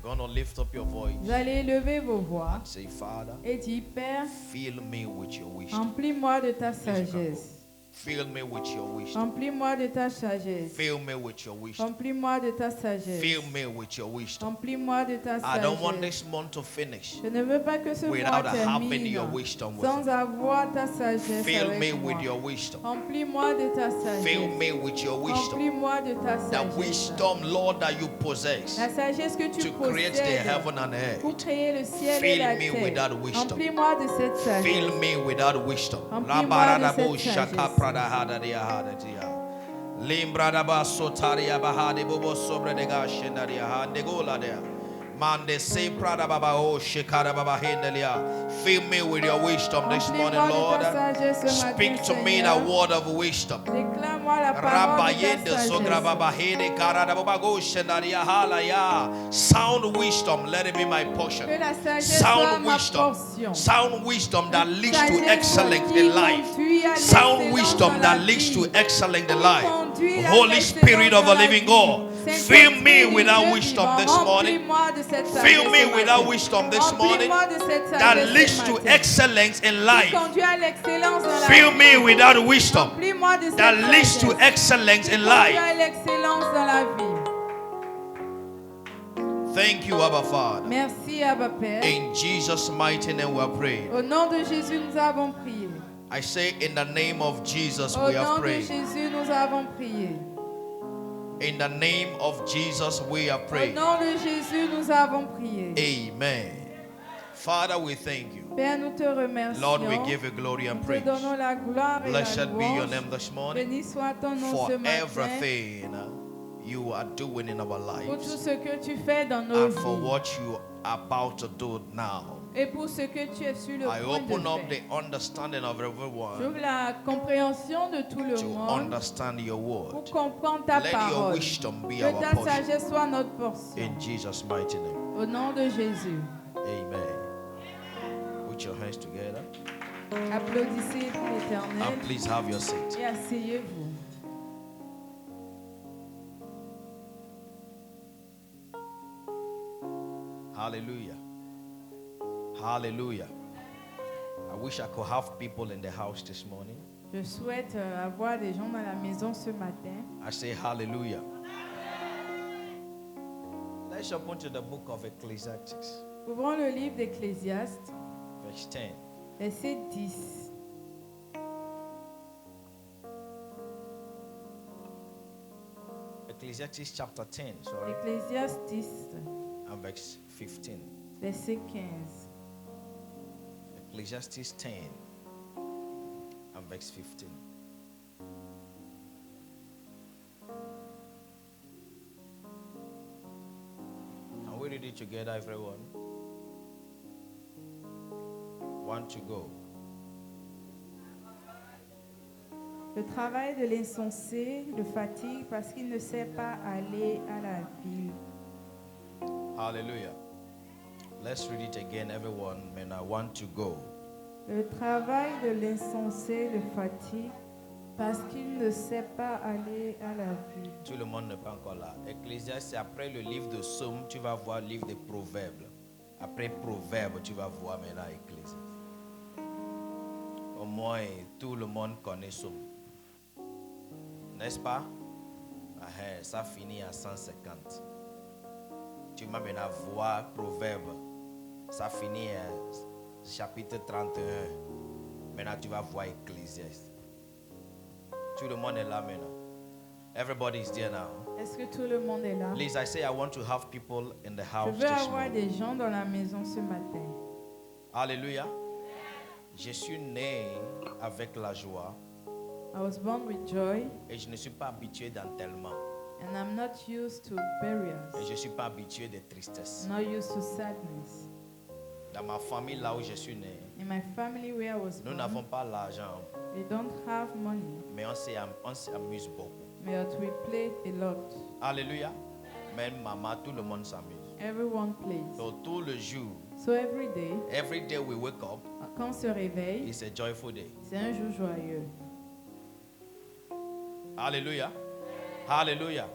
gonna lift up your voice. Vous allez élever vos voix And say, Father, et dire, Père, fill me with your wisdom. remplis-moi de ta sagesse. Fill me with your wisdom. Remplis-moi de ta sagesse. Fill me with your wisdom. Remplis-moi de ta sagesse. Fill me with your wisdom. Remplis-moi de ta I don't want sagesse. this month to finish Je ne veux pas que ce mois without having termine your wisdom with sans me. avoir ta sagesse Fill avec me moi. with your wisdom. Remplis-moi de ta Fill sagesse. me with your wisdom. Remplis-moi de ta The sagesse. wisdom, Lord, that you possess La sagesse que tu to create the possèdes heaven and pour earth. créer le ciel et Fill la me with terre. that wisdom. Remplis-moi de cette Fill sagesse. me with that wisdom. Remplis-moi de cette sagesse. Limbrada basotaria bahade bobo sobre de gashendaria hande gola there. Mande se prada baba o shikara baba hendelia. Fill me with your wisdom this morning, Remplis-moi de Lord. ta sagesse ce Speak matin, to me Seigneur. the word of wisdom. Déclare-moi la parole Rabayende de ta sogra sagesse. baba hede karada baba go shendaria halaya. Sound wisdom, let it be my portion. Que la sagesse soit Sound ma wisdom. portion. Sound wisdom that leads to Sagesse excellence qui in life. conduit à Sound l'excellence wisdom dans that la leads vie. to excellence in Qui life. conduit à Holy l'excellence Spirit of dans the la living vie. God, fill me Saint-Esprit with du that Dieu wisdom vivant, this morning. remplis-moi de cette sagesse Fill me ce with matin. that wisdom this morning Remplis-moi de cette that sagesse leads ce to matin. excellence in Qui life. conduit à l'excellence dans la Fill vie. me with that wisdom Remplis-moi de cette that leads to sagesse. excellence Qui in conduit life. à l'excellence dans la vie. Thank you, Abba Father. Merci Abba Père. In Jesus' mighty name we are praying. Au nom de Jésus, nous avons prié. I say in the name of Jesus Au we nom have de prayed. Jésus, nous avons prié. In the name of Jesus we are Au praying. nom de Jésus, nous avons prié. Amen. Father, we thank you. Père, nous te remercions. Lord, we give you glory and Nous te praise. donnons la gloire et la Blessed be your louange. name this morning Béni soit ton nom for ce matin everything you are doing in our pour tout lives ce que tu fais dans nos and for vies what you are about to do now. et pour ce que tu es sur le I point open de up faire. the understanding of everyone J'ouvre la compréhension de tout le to monde understand your pour word. comprendre ta Let your parole. wisdom be Que our ta portion. sagesse soit notre portion. In Jesus' mighty name. Au nom de Jésus. Amen. Put your hands together Applaudissez l'Éternel and please have your seat. et asseyez-vous. Hallelujah. Hallelujah. I wish I could have people in the house this morning. Je souhaite avoir des gens dans la maison ce matin. I say hallelujah. Let's open to the book of Ecclesiastes, Ouvrons le livre d'Ecclésiaste, verse 10. verset 10. Ecclesiastes chapter 10, sorry, Ecclésiaste 10, and verse 15. verset 15. Ecclesiastes 10 and verse 15. Can we read it together, everyone? One to go. Le travail de l'insensé le fatigue parce qu'il ne sait pas aller à la ville. Hallelujah. Let's read it again, everyone. And I want to go. Le travail de l'insensé le fatigue parce qu'il ne sait pas aller à la ville. Tout le monde n'est pas encore là. Ecclésiaste, c'est après le livre de Psaume, tu vas voir le livre des Proverbes. Après Proverbes, tu vas voir maintenant Ecclésiaste. Au moins, tout le monde connaît Psaume. N'est-ce pas? Ça finit à 150. Tu vas maintenant voir Proverbes. Ça finit à chapitre 31. Maintenant, tu vas voir Ecclésiaste. Tout le monde est là maintenant. Everybody is there now. Est-ce que tout le monde est là? Please, I say I want to have people in the Je house veux this avoir morning. des gens dans la maison ce matin. Alléluia. Je suis né avec la joie I was born with joy et je ne suis pas habitué d'enterrement. and I'm not used to burials. Et je ne suis pas habitué de tristesse. Not used to sadness. Dans ma famille, là où je suis né, In my family where I was nous born, n'avons pas l'argent, we don't have money, mais on s'amuse beaucoup. but we play a lot. Alléluia. Même maman, tout le monde s'amuse. Everyone plays. Donc tout le jour, So every day we wake up, quand on se réveille, it's a joyful day. c'est un jour joyeux. Alléluia. Alléluia.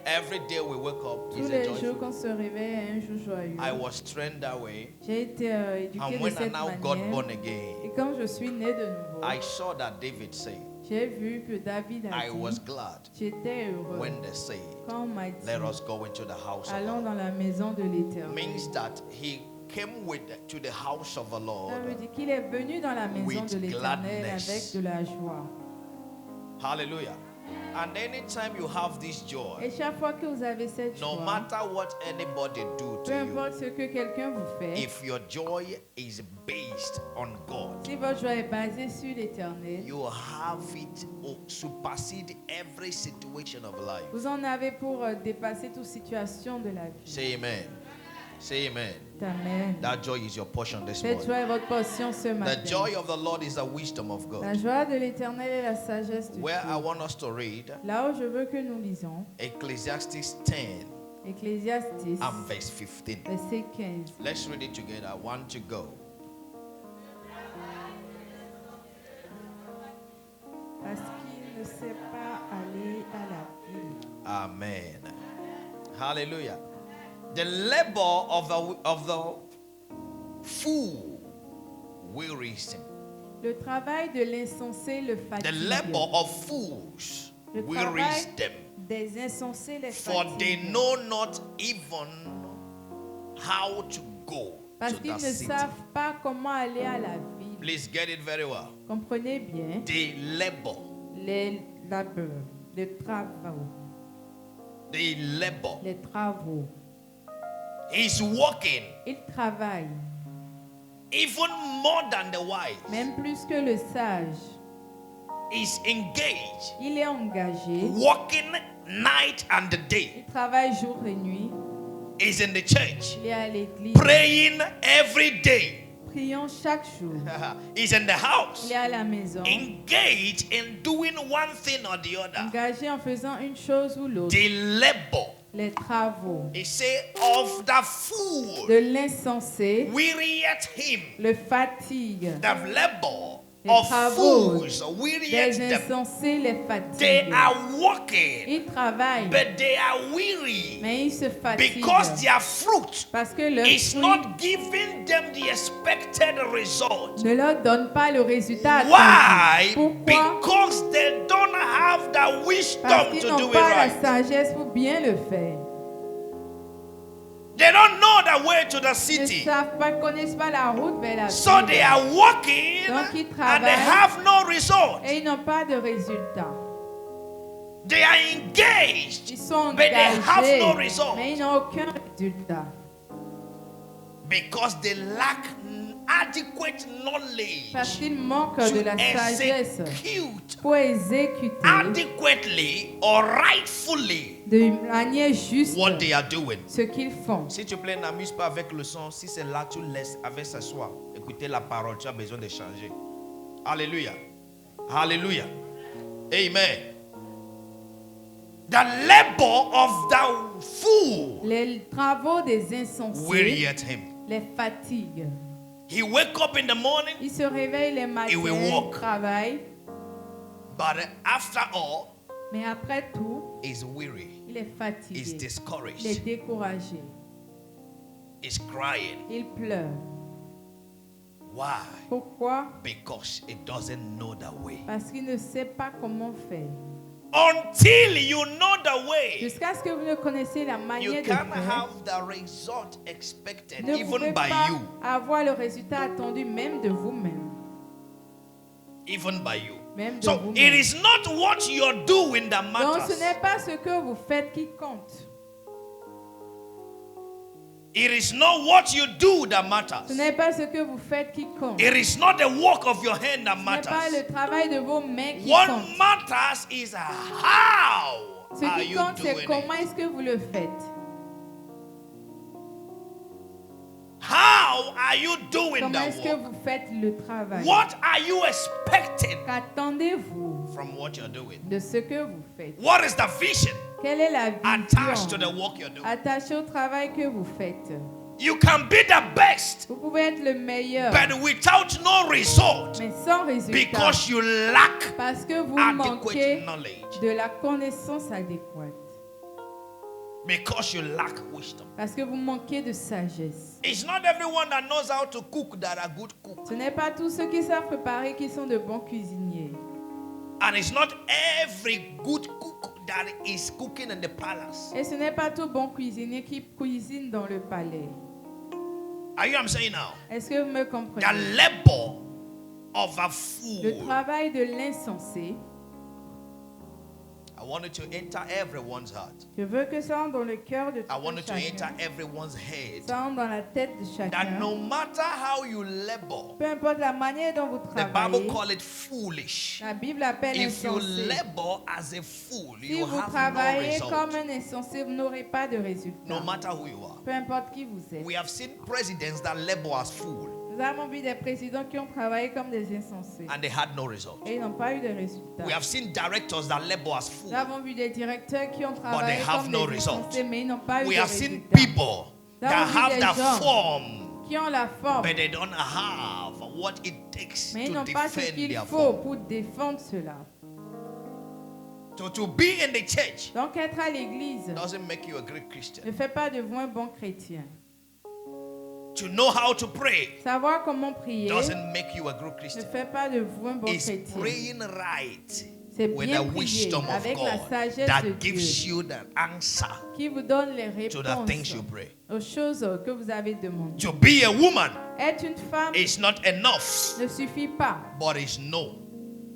Every day we wake up Tous is a les jours joyful. qu'on se réveille est un jour joyeux. I was trained that way. J'ai été éduqué And de when I cette now got manière. born again, Et quand je suis né de nouveau, I saw that David said, j'ai vu que David a I was dit, glad j'étais heureux when they said, quand on m'a dit, let us go into the house of allons the dans la maison de Lord. l'Éternel. Means that he came to the house of the Lord. Ça veut dire qu'il est venu dans la maison With de l'Éternel gladness. avec de la joie. Hallelujah. And anytime you have this Et joy, chaque fois que vous avez cette no joie, matter what anybody do peu to importe ce que quelqu'un vous you, fait, if your joy is based on God, si votre joie est basée sur l'Éternel, you have it supersede every situation of life. vous en avez pour dépasser toute situation de la vie. Say amen. Say amen. Amen. That joy is your portion this Cette morning. joie est votre portion ce The matin. joy of the Lord is the wisdom of La God. joie de l'Éternel est la sagesse de Where I Dieu. want us to read Là où je veux que nous lisons, Ecclesiastes 10 Ecclésiastes, and verse 15. verset 15. Let's read it together. One to go. Parce qu'il ne sait pas aller à la ville. Amen. Hallelujah. The labor of the fool wearies him. Le travail de l'insensé le The fatigue. labor of fools Le wearies travail them, des insensés les for they fatigue. know not even how to go Parce to qu'ils that ne city. savent pas comment aller à la ville. Please get it very well. Comprenez bien They labor. les labeurs, les travaux, They labor. les travaux. He's working Ils travaillent, even more than the wise. même plus que le sage. He's engaged, Il est engagé. working night and day. Il travaille jour et nuit. He's in the church, Il est à l'église. praying every day. Prions chaque jour. He's in the house, Il est à la maison. engaged in doing one thing or the other. Engagé en faisant une chose ou l'autre. They labor. Les travaux. He say of the fool De l'insensé wearieth him. le fatigue. The labor Les of travaux fools wearieth des them. insensés les They fatiguent. are working, Ils travaillent, but they are weary mais ils se fatiguent. because their fruit Parce que leur is fruit not giving them the expected result. ne leur donne pas le résultat Why? attendu. Pourquoi? Because they don't have the Parce wisdom qu'ils to n'ont do it pas la right. sagesse pour bien le faire. They don't know the way to the Ils ne city. savent pas, connaissent pas la route vers la So ville. they are working Donc, ils and they travaillent. have no result. Et ils n'ont pas de résultat. They are engaged, Ils sont but they have engagés, no result mais ils n'ont aucun résultat. because they lack adequate Parce knowledge qu'ils manquent de la to sagesse execute pour exécuter adequately or rightfully de manière juste what they are doing. ce qu'ils font. S'il te plaît, n'amuse pas avec le son. Si c'est là, tu laisses avec sa soie. Écoutez la parole, tu as besoin de changer. Alléluia. Alléluia. Amen. The labor of the fool Les travaux des insensés wearieth him. les fatiguent. He wake up in the morning, Ils se réveillent les matins, He will walk. ils travaillent, but after all, mais après tout, is weary, il est is fatigué, il est discouraged, découragé, is crying. il pleure. Why? Pourquoi? Because it doesn't know the way. Parce qu'il ne sait pas comment faire. Until you know the way, Jusqu'à ce que vous ne connaissiez la you manière de can't faire, have the result expected ne even pouvez by pas you. avoir le résultat attendu même de vous-même. Even by you. Même de So vous-même. it is not what you're doing that Donc matters. ce n'est pas ce que vous faites qui compte. It is not what you do that Ce matters. n'est pas ce que vous faites qui compte. It is not the work of your hand that Ce n'est pas matters. le travail de vos mains qui What compte. matters is how Ce are qui you compte, c'est doing comment it. est-ce que vous le faites. How are you doing Comment the est-ce que work? vous faites le travail. What are you expecting Qu'attendez-vous from what you're doing? de ce que vous faites? What is the vision Quelle est la attached to the vision work you're doing? attachée au travail que vous faites? You can be the best, Vous pouvez être le meilleur, but without no result mais sans résultat. because you lack Parce que vous adequate manquez knowledge. de la connaissance adéquate. Because you lack wisdom. Parce que vous manquez de sagesse. It's not everyone that knows how to cook that are good cooks. Ce n'est pas tous ceux qui savent préparer qui sont de bons cuisiniers. And it's not every good cook that is cooking in the palace. Et ce n'est pas tout bon cuisinier qui cuisine dans le palais. Are you what I'm saying now? Est-ce que vous me comprenez? The labor of a Le fool. travail de l'insensé. I want it to enter everyone's heart. Je veux que ça entre dans le cœur de I want it to enter chacun. everyone's head. Ça entre dans la tête de That chacun. no matter how you labor, Peu importe la manière dont vous the Bible travaillez, call it foolish. la Bible appelle If you insensé. labor as a fool, Si you vous have no travaillez result. comme un insensé, vous n'aurez pas de No résultat. matter who you are. Peu importe qui vous êtes. We have seen presidents that labor as fools Nous avons vu des présidents qui ont travaillé comme des insensés. and they had no result. Et ils n'ont pas eu de résultat. We have seen directors that labor as Nous fools. avons vu des directeurs qui ont travaillé they have comme no des result. insensés, mais ils n'ont pas eu We de have seen résultat. people Nous that avons vu have des the gens form, qui ont la forme, but they don't have what it takes mais ils to n'ont pas ce defend qu'il their faut form. pour défendre cela. So to be in the church Donc être à l'église doesn't make you a great Christian. ne fait pas de vous un bon chrétien. To know how to pray Savoir comment prier doesn't make you a great ne Christian. fait pas de vous un bon It's chrétien. praying right C'est with bien the prier wisdom of avec la God sagesse de that Dieu gives you the answer qui vous donne les to the things réponses you pray. aux choses que vous avez demandées. To be a woman Être une femme is not enough, ne suffit pas. but is know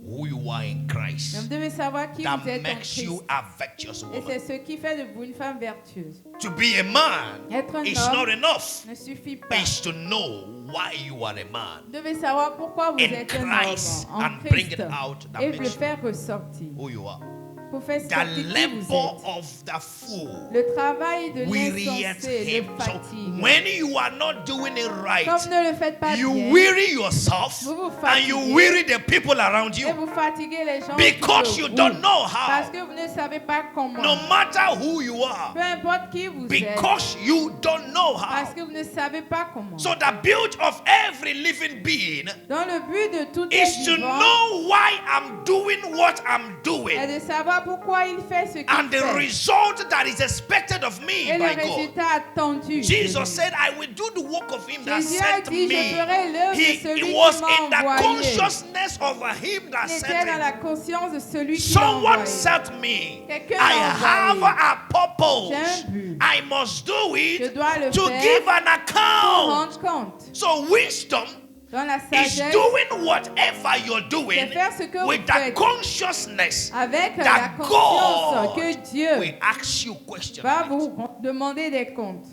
who you are in Christ. Mais vous devez savoir qui That vous êtes en makes Christ. you a virtuous Et c'est woman. ce qui fait de vous une femme vertueuse. To be a man Être un is homme not enough. ne suffit pas. It's to know why you are a man Vous devez savoir pourquoi vous in êtes un Christ homme en and bring Christ it out that et le makes you faire ressortir. who you are. Pour faire The sortir qui vous labor êtes. of the fool Le travail de wearieth l'insensé him. le So fatigue. when you are not doing it Comme right, vous ne le faites pas you bien, weary yourself vous vous and you fatiguez. weary the people around et you vous fatiguez les gens because autour you de don't vous. know Parce how. que vous ne savez pas comment. No matter who you are, Peu importe qui vous êtes. because you don't know Parce how. que vous ne savez pas comment. So the build of every living being Dans le but de tout is être to vivant know why I'm doing what I'm est doing de savoir pourquoi il fait ce and qu'il the fait. result that is expected of me Et le by God. résultat attendu. de Jesus lui. said, I will do the work of him that Jésus a sent dit, je me. ferai l'œuvre de celui He qui was m'a in the envoyé. consciousness of him that Il était sent dans la him. conscience de celui qui l'a Someone envoyé. sent me. Quelqu'un I m'a have envoyé. a J'ai purpose. un but. I must do Je it dois le to faire give an pour account. rendre compte. So wisdom Dans la is sagesse, doing whatever you're doing c'est faire ce que vous with the faites consciousness avec la that conscience God que Dieu will ask you questions. va on it. vous demander des comptes.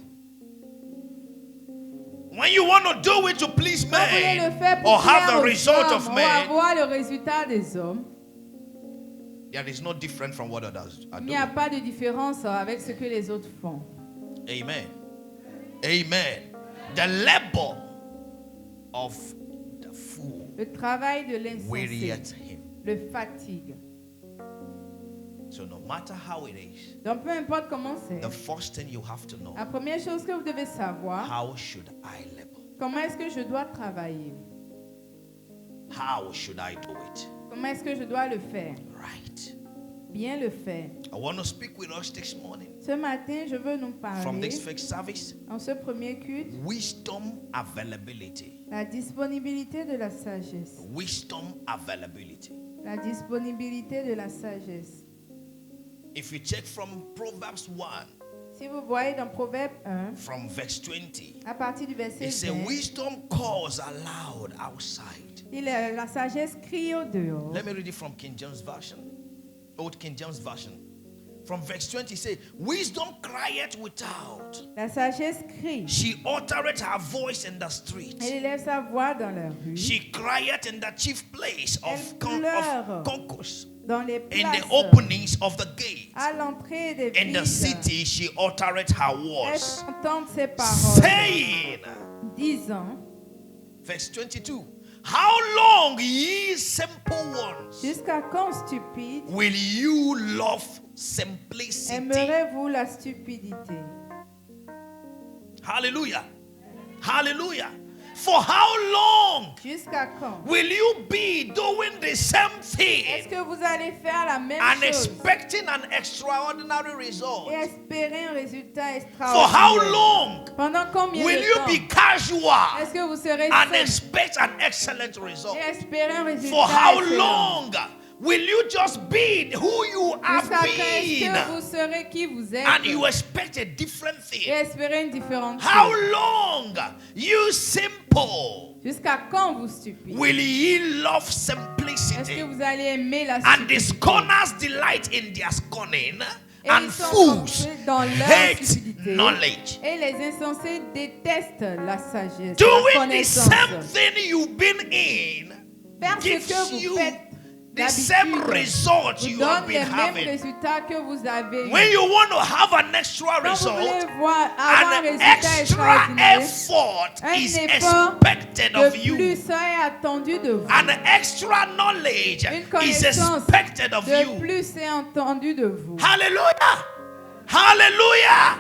When you want to do it to please Quand vous voulez le men faire or pour have plaire the aux result hommes of ou men, avoir le résultat des hommes, that is not different from what others are il n'y a doing. pas de différence avec ce que les autres font. Amen. Amen. The labor of the fool Le travail de l'insensé wearieth him. le fatigue. So no matter how it is, Donc peu importe comment c'est, the first thing you have to know, la première chose que vous devez savoir, how should I labor? comment est-ce que je dois travailler? How should I do it? Comment est-ce que je dois le faire? Right. Bien le faire. I want to speak with us this morning Ce matin, je veux nous from parler, this first service. en ce premier culte, Wisdom availability. la disponibilité de la sagesse. Wisdom availability. La disponibilité de la sagesse. If you check from Proverbs 1, Si vous voyez dans Proverbe 1, from verse 20, à partir du verset it says, 20, wisdom calls aloud outside. la sagesse crie au dehors. Let me read it from King James Version. Old King James Version. From verse 20, it says, wisdom crieth without. La sagesse crie. She uttereth her voice in the street. Elle élève sa voix dans la rue, She crieth in the chief place of Elle pleure concourse. dans les In the places, openings of the gate. à l'entrée des In the villes. city, she uttereth her Elle words, entend ses paroles, saying, disant, verse 22, how long, ye simple ones, jusqu'à quand stupide will you love simplicity? aimerez-vous la stupidité? Hallelujah. Hallelujah. For how long Jusqu'à quand? will you be doing the same Est-ce thing que vous allez faire la même and chose expecting an extraordinary result? et espérer un résultat For how extraordinaire? long Pendant combien will de you temps? be casual Est-ce que vous serez and simple expect an excellent result? et espérer un résultat For how excellent? long will you just be who you have Jusqu'à quand est-ce que been vous serez qui vous êtes and you expect a different et thing? espérer une différente How chose? long, you simple, Jusqu'à quand vous stupide? will ye love Est-ce que simplicity? vous allez aimer la And the stupidité? scorners delight in their scorning, Et and ils sont fools confiés dans leur hate stupidité. knowledge. Et les insensés détestent la sagesse, la Doing the connaissance. same thing you've been in Faire ce gives que vous you faites the same d'habitude result vous you donne have les been mêmes having. résultats que vous avez. When you want to have an extra Quand vous voulez result, avoir un an résultat extra extraordinaire, effort un is effort expected of de you. plus est attendu de vous. An extra knowledge Une is connaissance expected of de you. plus est attendu de vous. Hallelujah. Hallelujah.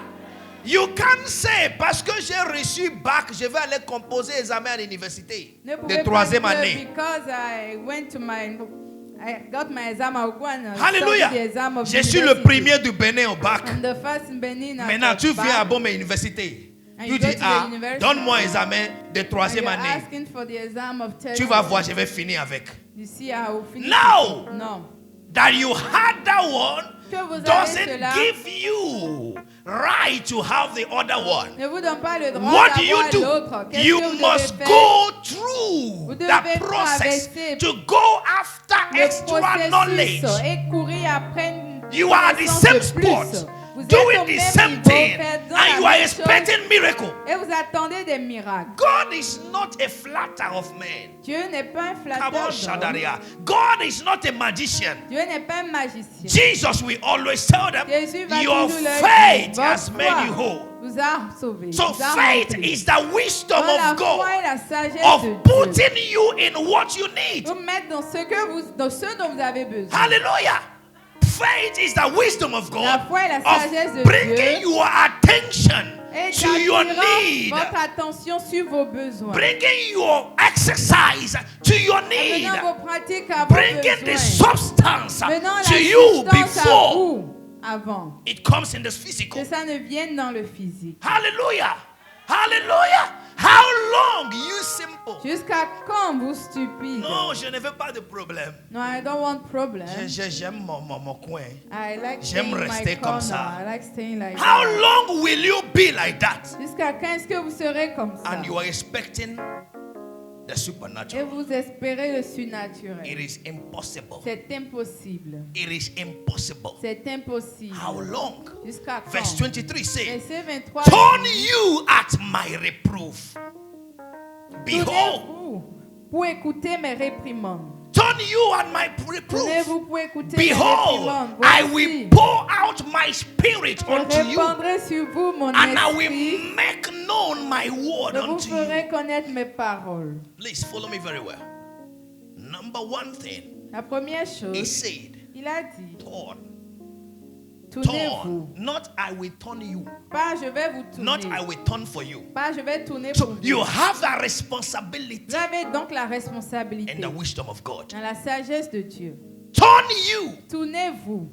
You can't say, parce que j'ai reçu bac, je vais aller composer examen à l'université Ne de pouvez pas troisième dire année. because I got my exam at Gwan. Hallelujah. Je suis le premier du Bénin au bac. I'm the first in Benin. at Maintenant, the tu viens à bac. Bombe Université. And Tu you go dis, to the ah, university. donne-moi un examen de And troisième you're année. asking for the exam of third Tu vas year. voir, je vais finir avec. You see how finish No. it? Non. That you had that one Que vous avez doesn't cela give you right to have the other one. ne vous donne pas le droit What do you d'avoir do? l'autre. Qu'est-ce You que vous must devez faire? go through Vous the devez process traverser to go after le extra knowledge. processus et courir après une You are at the connaissance same de plus. spot, Vous êtes doing au the même same niveau, thing, faisant and la you are même chose, expecting miracle. et vous attendez des miracles. God is not a flatter of men. Dieu n'est pas un Come flatteur on, d'homme. Shadaria. God is not a magician. Dieu n'est pas un magicien. Jesus will always tell them, Jésus va your toujours leur faith dire, has votre made you foi whole. vous a sauvé. So vous a faith rempli. is the wisdom Dans la of foi God, et la sagesse of de Dieu. putting you in what you need. Vous mettre dans ce dont vous avez besoin. Hallelujah. Faith is the wisdom of La God, foi et la sagesse of de bringing Dieu. your attention Et to your d'attirant need, votre attention sur vos besoins. bringing your exercise to your need, Menant vos pratiques à vos bringing the besoins. substance Menant to la you substance à before vous avant. it comes in the physical. Que ça ne vienne dans le physique. Hallelujah. Hallelujah. How long, you simple? Jusqu'à quand vous stupides? Non, je ne veux pas de problème. No, I don't want problem. J'aime mon coin. I like J'aime staying in my rester comme corner. ça. I like staying like How that. long will you be like that? Jusqu'à quand est-ce que vous serez comme ça? And you are expecting the Et supernatural. vous espérez le surnaturel. It is impossible. C'est impossible. It is impossible. C'est impossible. How long? Jusqu'à quand? Verse 23 says, Verset 23. turn you at my reproof. Behold, Tournez-vous pour écouter mes réprimandes. turn you at my reproof. Tournez-vous pour écouter mes Behold, réprimandes. I Voici, will pour out my spirit je unto you, répandrai sur vous mon and I esprit. will make known my word Je vous unto ferai you. connaître mes paroles. Please follow me very well. Number one thing, La première he chose, said, il a dit, turn. tournez-vous. Turn. Not I will turn you. Pas je vais vous Not tourner. I will turn for you. Pas je vais tourner pour So vous. you have that responsibility Vous avez donc la in responsabilité the wisdom of God. dans la sagesse de Dieu. Turn you. Tournez-vous.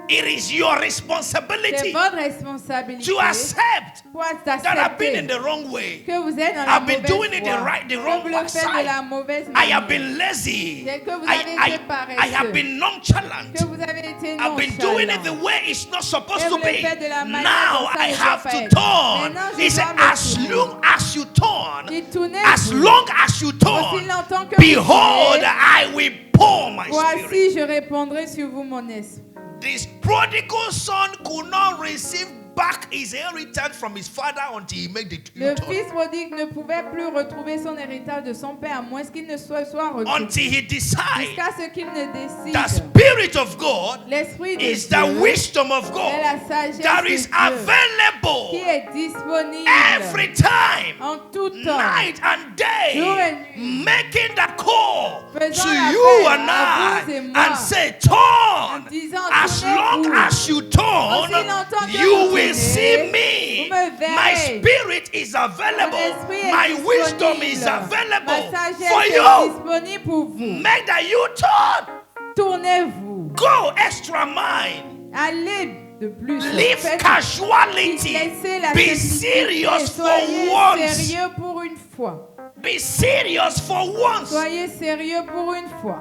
It is your C'est responsibility votre responsabilité to accept pour that I've been in accepter the wrong way. que vous êtes dans la I've been mauvaise doing it the voie. right- the Que wrong vous le faites de la side. mauvaise I have manière. been lazy. C'est que vous avez été paresseux. I have been nonchalant. Que vous avez été I've been doing it nonchalant. the way it's not supposed Et to vous le be. faites de la manière Now dont ça I ne have doit to pas être. turn. Maintenant, je He said, dois me as tourner. long as you turn, Dites, tournez-vous. as long as you Aussi turn, longtemps que behold, vous tournez, I will pour my spirit. voici, je répondrai sur vous mon esprit. This prodigal son could not receive back his inheritance from his father until he made the Le U-turn. fils prodigue ne pouvait plus retrouver son héritage de son père à moins qu'il ne soit retrouvé. Until he decides Jusqu'à ce qu'il ne décide. the Spirit of God L'esprit de is Dieu the wisdom of est God la sagesse that de is Dieu qui available est disponible every time, en tout temps. night and day, Jour et nuit. making the call Faisant to l'appel you and à vous et I moi. and say, turn. En disant, As long tournez-vous. as you turn, Aussi longtemps que you vous will tourner, see vous me. me My verrez. spirit is Mon available. esprit est My wisdom is disponible. available Ma sagesse for est you. disponible pour vous. Make that U-turn. Tournez-vous. Go extra mile. Allez de plus. Live Faites- casuality. Laissez la Be simplicité. serious for Soyez once. sérieux pour une fois. Be serious for once. Soyez sérieux pour une fois.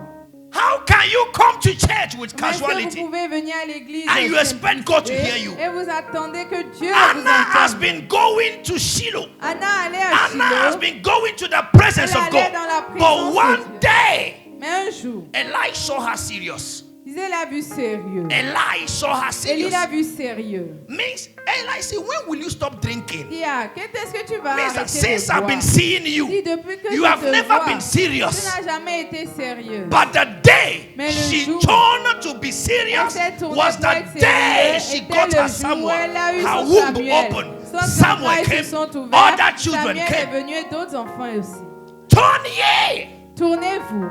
How can you come to church with Comment est-ce que casualty? vous pouvez venir à l'église And you en expect God to simplicité hear you. et vous attendez que Dieu vous Anna has entende? been going to Shiloh. Anna allait à Anna has Shiloh, been going to the presence Elle of allait God. dans la But présence de one Dieu. day, mais un jour, Eli saw her serious. Élie l'a vu sérieux. Eli saw her Élie serious. l'a vu sérieux. Means Eli said, when will you stop drinking? Il a, quand est-ce que tu vas Means that arrêter since de I've boire? been seeing Dit, you, depuis que you je have te never vois, been tu serious. n'as jamais été sérieux. But the day Mais le she jour turned to be Elle serious s'est tournée was pour être the day sérieuse, she était got le her jour où elle a eu Samuel. Her son womb Samuel. opened. Son Samuel entrailles se came. sont ouvertes. Other children Samuel est came. venu et d'autres enfants aussi. Turn ye. Tournez-vous.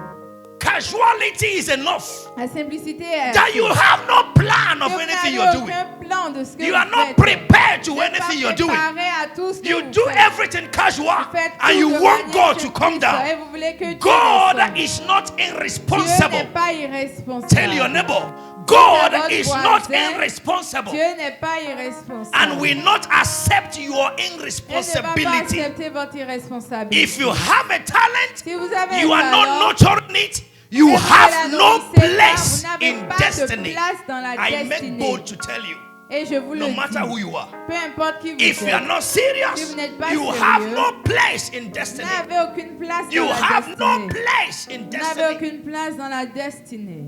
Casuality is enough. La simplicité est That you have no plan que of vous anything n'avez you're doing. aucun plan de ce que You vous are not faites. prepared to Vous n'êtes pas anything you're doing. préparé à tout ce que You vous do faites. everything casual Vous faites and tout you de want manière God to come simpliste et down. vous voulez que Dieu God descende. is not Dieu irresponsible. n'est pas irresponsable. Tell your neighbor, God votre is voisin, not irresponsible Dieu n'est pas irresponsable. and will not accept your Elle ne va pas irresponsibility. accepter votre irresponsabilité. If you have a talent, Si vous avez you un are not talent, nurturing it, you et vous have ne la no nourrissez pas, place vous n'avez in pas de destiny. place dans la I make destinée. bold to tell you, Et je vous no le matter who dis, you are, peu importe qui vous if you are êtes, not Si serious, vous n'êtes pas you sérieux, have no place in vous destiny. n'avez aucune place You dans la have no destinée. place in Vous n'avez destiny. aucune place dans la destinée.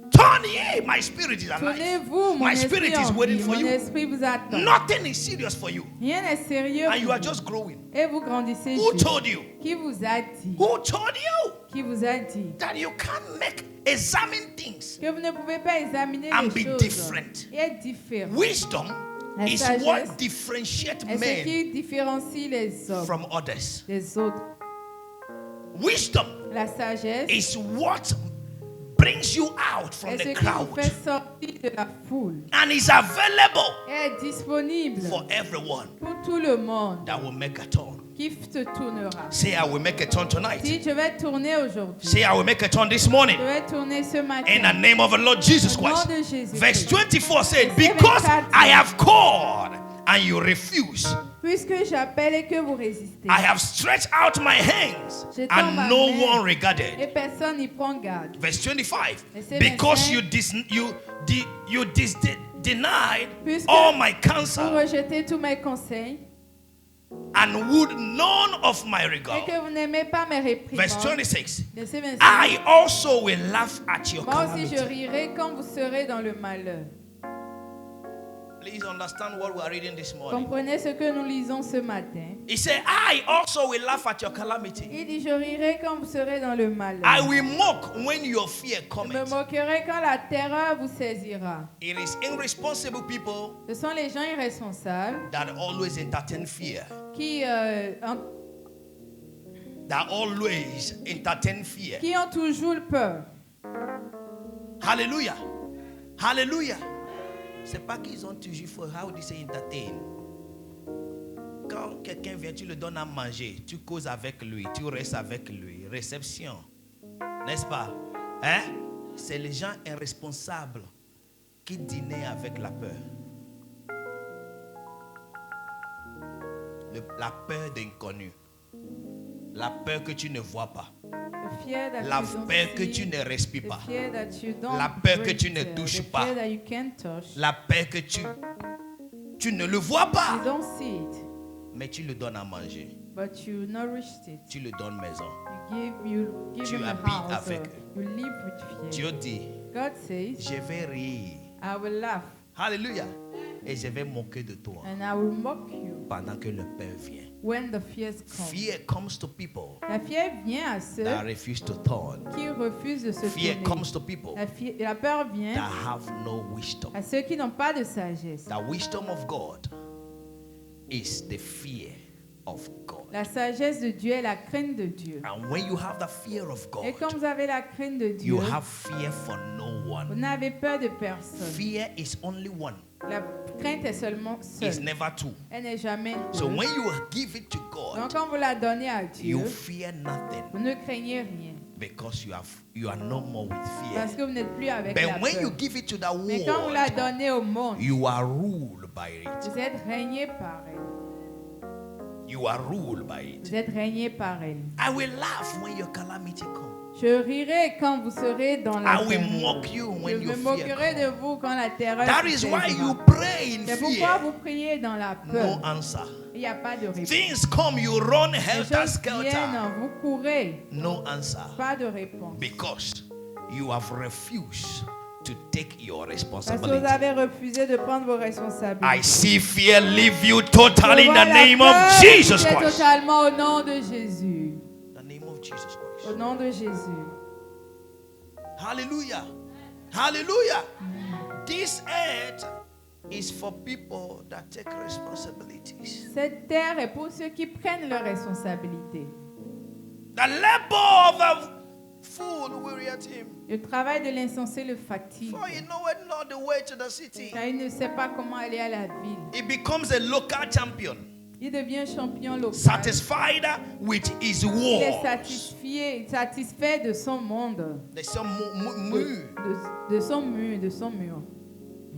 Turn ye, my spirit is alive. Tournez-vous, mon My esprit spirit is en waiting vie, for mon you. esprit vous attend. Nothing is serious for you, Rien n'est sérieux and you pour are vous. just growing. Et vous grandissez Who juste. told you? Qui vous a dit? Who told you Qui vous a dit? that you can't examine things Que vous ne pouvez pas examiner and les be choses different? et être différent. Wisdom La is sagesse what differentiates est ce men qui différencie les hommes from others. des autres. Wisdom La sagesse is what brings you out from est ce the qui vous crowd fait sortir de la foule and is available et est disponible for everyone pour tout le monde that will make a turn. qui se tournera. Say, I will make a turn tonight. Si je vais tourner aujourd'hui, Say, I will make a turn this morning. je vais tourner ce matin. In the name of the Lord Jesus Au nom Christ. de Jésus. Verse 24 said, Verset because 24. I have called and you refuse, Puisque j'appelle et que vous résistez, I have stretched out my hands Je tends ma and no main. one regarded. et personne n'y prend garde. Verse 25, Verset because 25. you denied Puisque all my Vous counsel rejetez tous mes conseils and would none of my et regard. que vous n'aimez pas mes Verse réprimandes. 26, Verset 25. I also will laugh at your Moi aussi je calamity. rirai quand vous serez dans le malheur. Please understand what we are reading this morning. Comprenez ce que nous lisons ce matin. He said, I also will laugh at your calamity. Il dit, je rirai quand vous serez dans le malheur. I will mock when your fear Je comes. me moquerai quand la terreur vous saisira. It is irresponsible people Ce sont les gens irresponsables that always entertain fear. qui ont toujours peur. Hallelujah. Hallelujah. C'est pas qu'ils ont toujours peur. How do you say entertain? Quand quelqu'un vient, tu le donnes à manger, tu causes avec lui, tu restes avec lui. Réception. N'est-ce pas? Hein? C'est les gens irresponsables qui dînent avec la peur. La peur d'inconnu. La peur que tu ne vois pas. La peur que tu ne respires pas. La peur que tu ne touches pas. La peur que tu ne le vois pas. Mais tu le donnes à manger. Tu le donnes maison. Tu habites avec eux. Dieu dit, je vais rire. Alléluia. Et je vais moquer de toi pendant que le peur vient. When the fears come. Fear comes to people La fièvre vient à ceux that refuse to turn. qui refusent de se Fear tourner. comes to people La peur vient that have no wisdom. à ceux qui n'ont pas de sagesse. The wisdom of God is the fear of God. La sagesse de Dieu est la crainte de Dieu. And when you have the fear of Et quand God, vous avez la crainte de Dieu, you have fear for no vous one. n'avez peur de personne. Fear is only one. La crainte est seulement It's seule. never two. Elle n'est jamais deux. So when you give it to Donc God, quand vous la donnez à you Dieu, fear nothing vous ne craignez rien. because you are no more with Parce fear. que vous n'êtes plus avec la But when you peur. give it to the Mais quand vous la world, donnez au monde, you are ruled by it. vous êtes régné par elle. You are ruled by it. Vous êtes régné par elle. I will laugh when your calamity comes. Je rirai quand vous serez dans la I will terreur. mock you Je when me your fear moquerai de comes. vous quand la terreur That vous is why saisira. you pray in C'est pourquoi fear. vous priez dans la No peur. answer. Il n'y a pas de réponse. Things come, you run Les helter choses viennent, skelter. vous courez. No answer. Pas de réponse. Because you have refused to take your Parce que vous responsibility. avez refusé de prendre vos responsabilités. I see fear leave you totally Je in vois the la name peur of Jesus quitter Christ. totalement au nom de Jésus. The name of Jesus Au Christ. nom de Jésus. Hallelujah. Hallelujah. This earth is for people that take responsibilities. Cette terre est pour ceux qui prennent leurs responsabilités. The labor of a fool wearieth him. Le travail de l'insensé le fatigue. For he knoweth not the way to the city. Car il ne sait pas comment aller à la ville. He becomes a local champion, Il devient champion local. satisfied with his Il est war. satisfait de son monde. There's some De son mur, de son mur.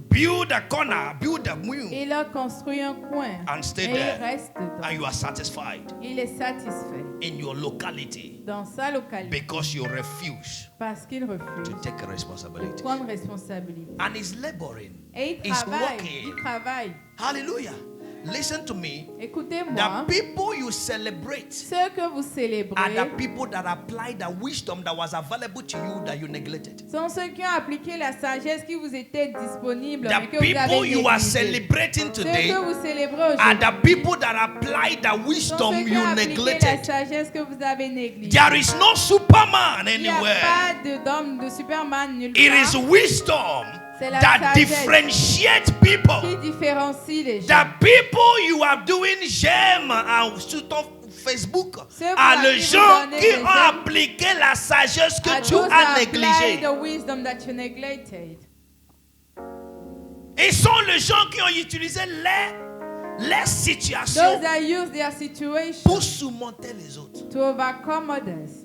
build a corner, build a mule, Il a construit un coin. And stay et there. il reste dedans. and you are satisfied Il est satisfait in your locality dans sa localité. because you refuse Parce qu'il refuse to take de responsibility. prendre responsabilité. And he's laboring. Et il He's travaille. working. Il travaille. Hallelujah. Listen to me. Écoutez-moi. The people you celebrate Ceux que vous célébrez are the people that apply the wisdom that was available to you that you neglected. sont ceux qui ont appliqué la sagesse qui vous était disponible mais The que vous avez people you are négligée. celebrating Ceux today que vous célébrez are aujourd'hui the people that apply the sont wisdom ceux qui you ont appliqué la neglected. sagesse que vous avez négligée. There is no Superman Il n'y a anywhere. pas d'homme, de Superman nulle It part is wisdom C'est la that sagesse differentiates qui people. différencie les gens. The people you are doing j'aime sur ton Facebook Ceux are à les qui vous gens donnez qui des ont j'aime, appliqué la sagesse que Are tu those as that apply négligée. the wisdom that you neglected. Ils sont les gens qui ont utilisé les situations Those that use their situation pour surmonter les autres. to overcome others.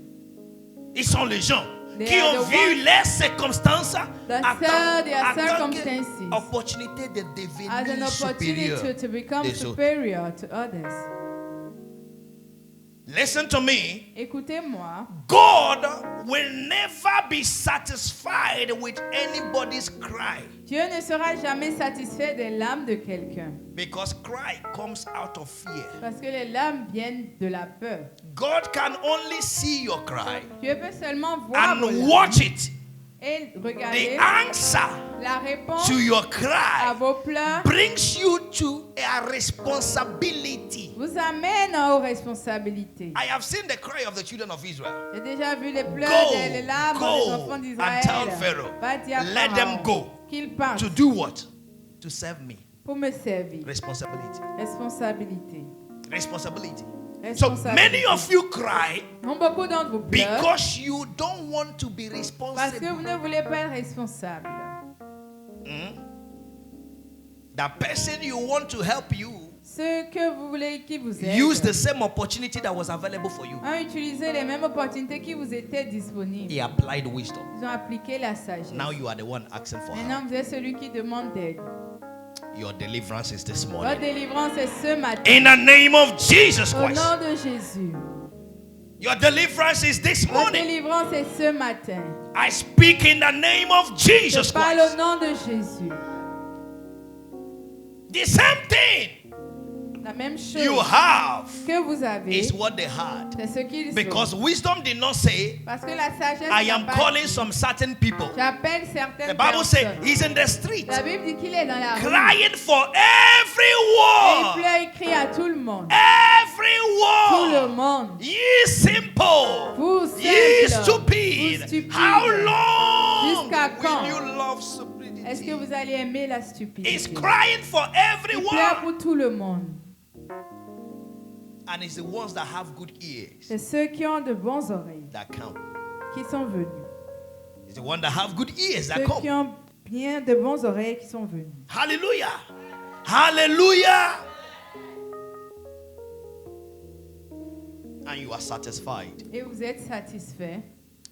Ils sont les gens They qui are ont the vu ones les circonstances that en saw their tant circumstances qu'opportunité de as an devenir supérieur. opportunity to become des autres. superior to others. Listen to me. Écoutez-moi, God will never be satisfied with anybody's cry Dieu ne sera jamais satisfait des larmes de quelqu'un because cry comes out of fear. parce que les larmes viennent de la peur. God can only see your cry Dieu peut seulement voir vos and larmes watch it. et The regarder answer la réponse to your à cry vos pleurs brings you to a responsibility. vous amène aux responsabilités. I have seen the cry of the children of Israel. J'ai déjà vu les pleurs Go, les larmes des go enfants and d'Israël. tell Pharaoh, Va dire à let Pharaon them go. qu'ils partent To do what? To serve me. pour me servir. Responsibility. Responsabilité. Responsibility. So many Responsabilité. of you cry Donc, beaucoup d'entre vous pleurent because you don't want to be parce que responsible. vous ne voulez pas être responsable. The person you want to help you Ceux que vous voulez qui vous use the aident same opportunity that was available for you. ont utilisé les mêmes opportunités qui vous étaient disponibles. He applied wisdom. Ils ont appliqué la sagesse. Now you are the one asking for help. Maintenant, vous êtes celui qui demande d'aide. Your deliverance is this Votre morning. délivrance est ce matin. In the name of Jesus Au Christ. nom de Jésus. Your deliverance is this Votre morning. délivrance est ce matin. I speak in the name of Jesus Je parle Christ. au nom de Jésus. The same thing La même chose you have que vous avez, is what they had. c'est ce qu'ils ont. Because wisdom did not say, Parce que la sagesse I n'a am pas calling dit, some certain people. j'appelle certaines The Bible says personnes. he's in the street La Bible dit qu'il est dans la rue. crying for Et il everyone. pleure, il crie à tout le monde. Tout le Everyone. monde. Ye simple. Vous Ye simples, stupid. vous stupides. How long Jusqu'à quand? will you love stupidity? Est-ce que vous allez aimer la stupidité? He's crying for Il pleure everyone. pour tout le monde. And it's the ones that have good ears C'est ceux qui ont de bonnes oreilles that count. qui sont venus. It's the ones that have good ears that Ceux qui come. ont bien de bons oreilles qui sont venus. Hallelujah. Hallelujah. And you are satisfied. Et vous êtes satisfait.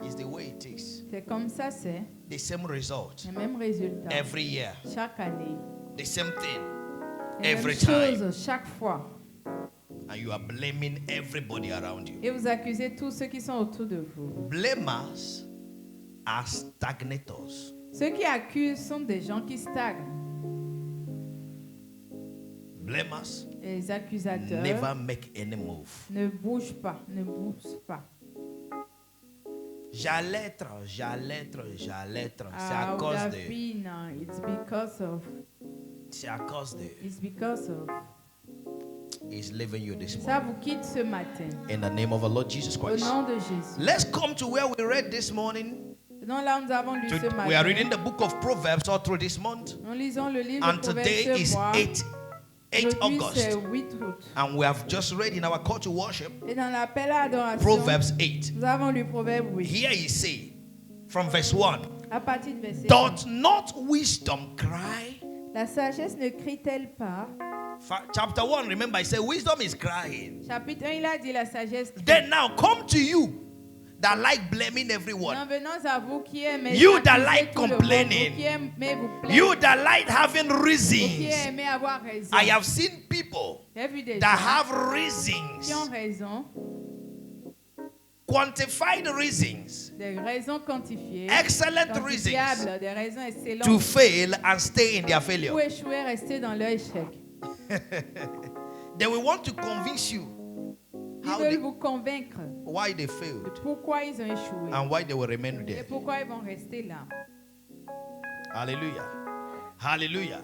It's the way it is. C'est comme ça, c'est The same result le même résultat. every year. Chaque année. The same thing Les every mêmes time. choses chaque fois. And you are blaming everybody around you. Et vous accusez tous ceux qui sont autour de vous. Blamers are stagnators. Ceux qui accusent sont des gens qui stagnent. Blamers Et les accusateurs never make any move. ne bougent pas, ne bougent pas. J'allais être. C'est à I would cause have de. been, it's because of, C'est à cause de. it's because of. He's leaving you this Ça morning. vous quitte ce matin. In the name of our Lord Jesus Au Christ. nom de Jésus. Let's come to where we read this morning. Donc là, nous avons lu ce matin. We are reading the book of Proverbs all through this month. Nous lisons le livre And de today Proverbes is ce mois. 8 Aujourd'hui, c'est August. 8 août. And we have just read in our call to worship Et dans l'appel à adoration, Proverbs 8. nous avons lu Proverbe 8. Here he say, from verse 1, À partir de verset 1. doth not wisdom cry? La sagesse ne crie-t-elle pas? Chapter 1, remember, I said wisdom is crying. Chapitre 1, il a dit la sagesse crie. Then now come to you that like blaming everyone. Nous venons à vous qui aimez You that accuser like tout le monde, complaining. vous qui aimez vous plaindre, You that like having vous qui reasons. aimez avoir raison. I have seen people J'ai vu des that gens have qui ont reasons, raison, quantified reasons, des raisons quantifiées, excellent reasons quantifiables, des raisons excellentes to fail and stay in their pour failure. échouer, rester dans leur échec. They will want to convince you Ils how veulent they, vous convaincre why they de failed pourquoi ils ont échoué and why they will remain et there. pourquoi ils vont rester là. Hallelujah. Hallelujah.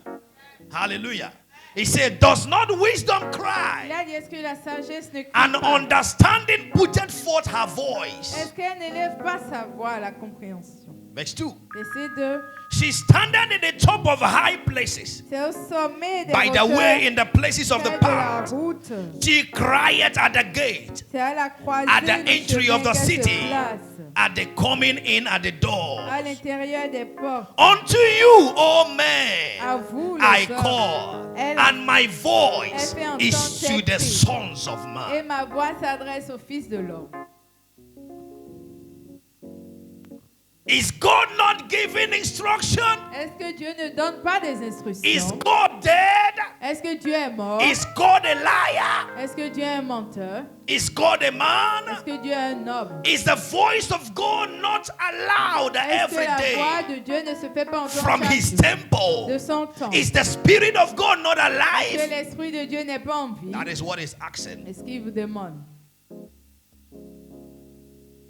Hallelujah. He said, does not wisdom Il cry a dit, est-ce que la sagesse ne crie and pas? understanding putteth forth her voice? Est-ce qu'elle n'élève pas sa voix à la compréhension? Verse 2. Verset 2. She standeth in the top of high places, C'est au sommet des by the hauteurs, way in the places of the près de la path. route. She crieth at the gate, C'est à la croisée at the du entry chemin of the qu'elle se city, place, at the coming in at the door. à l'intérieur des portes. Unto you, O À men, vous, les I hommes. call, Elle- and my voice elle fait is entendre to the ses sons of Et man. ma voix s'adresse au Fils de l'homme. Is God not giving instruction? Est-ce que Dieu ne donne pas des Is instructions? God dead? Est-ce que Dieu est mort? Is God a liar? Est-ce que Dieu est un menteur? Is God a Est-ce man? que Dieu est un homme? Is the voice of God not allowed Est-ce que every la voix day de Dieu ne se fait pas entendre from chaque his jour temple? de son temps? Is the Spirit of God not Que alive? l'Esprit de Dieu n'est pas en vie? That is what he's asking. Est-ce qu'il vous demande?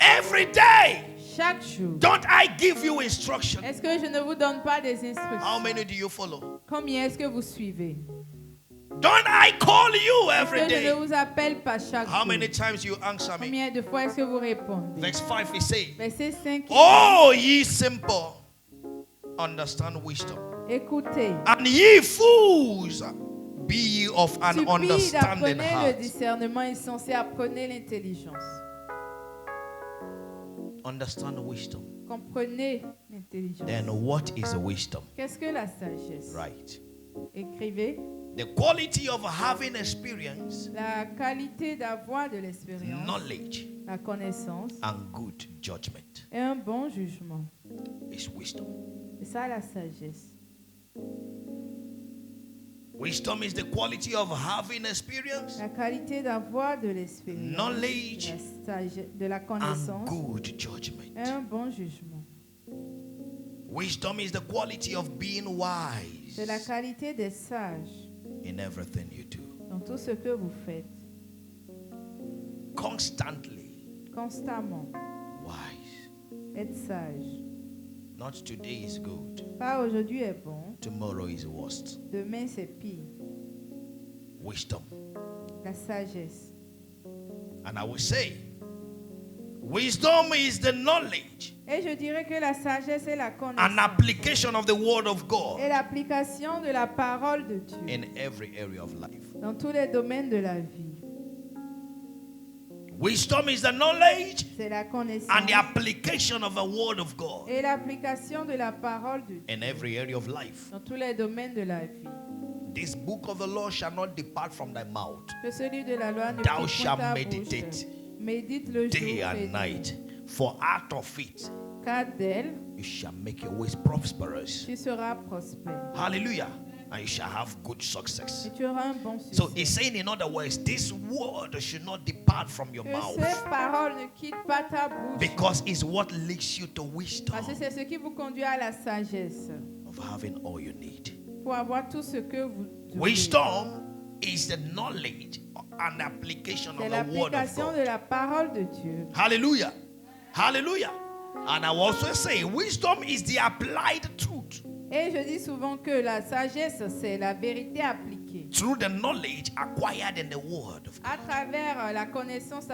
Every day, Chaque jour. don't I give you instruction? Est-ce que je ne vous donne pas des How instructions? many do you follow? Combien est-ce que vous suivez? Don't I call you Est-ce every que je ne day? vous appelle pas chaque How jour? many times you answer me? Combien de fois est-ce que vous répondez? Verse 5 he say, Verset 5. oh, ye simple, understand wisdom. Écoutez. And ye fools, be ye of an Stupide, understanding apprenez le heart. discernement insensé, apprenez l'intelligence. Understand wisdom. Comprenez l'intelligence. Then what is wisdom? Qu'est-ce que la sagesse? Right. Écrivez. The quality of having experience, La qualité d'avoir de l'expérience, knowledge, la connaissance and good judgment et un bon jugement. is wisdom. C'est ça la sagesse. Wisdom is the quality of having experience, La qualité d'avoir de l'expérience, knowledge, de la and connaissance good judgment. et un bon jugement. Wisdom is the quality of being wise C'est la qualité des sages in everything you do. dans tout ce que vous faites, Constantly constamment. wise. Être sage. Not today is good, Pas aujourd'hui est bon, tomorrow is worst. demain c'est pire. Wisdom. La sagesse. And I will say, wisdom is the knowledge Et je dirais que la sagesse est la and connaissance application of the word of God et l'application de la parole de Dieu in every area of life. dans tous les domaines de la vie. Wisdom is the knowledge c'est la connaissance and the application of the word of God et l'application de la parole de Dieu in every area of life. dans tous les domaines de la vie. This book of the law shall not depart from thy mouth. Que ce livre de la loi ne Thou quitte shalt ta meditate bouche. Médite le day jour and et nuit. night, for out of it Car d'elle, you shall make your ways prosperous. tu seras prospère. Hallelujah. And you shall have good success. Et tu auras un bon succès. So he's saying, in other words, this word should not depart from your Que mouth, ces paroles ne quittent pas ta bouche. because it's what leads you to wisdom Parce que c'est ce qui vous conduit à la sagesse. of having all you need. Pour avoir tout ce que vous devez. Wisdom is the knowledge and application C'est of the word of l'application de God. la parole de Dieu. Hallelujah. Hallelujah. And I will also say, wisdom is the applied truth Et je dis souvent que la sagesse, c'est la vérité appliquée. through the knowledge acquired in the word of God. À travers la connaissance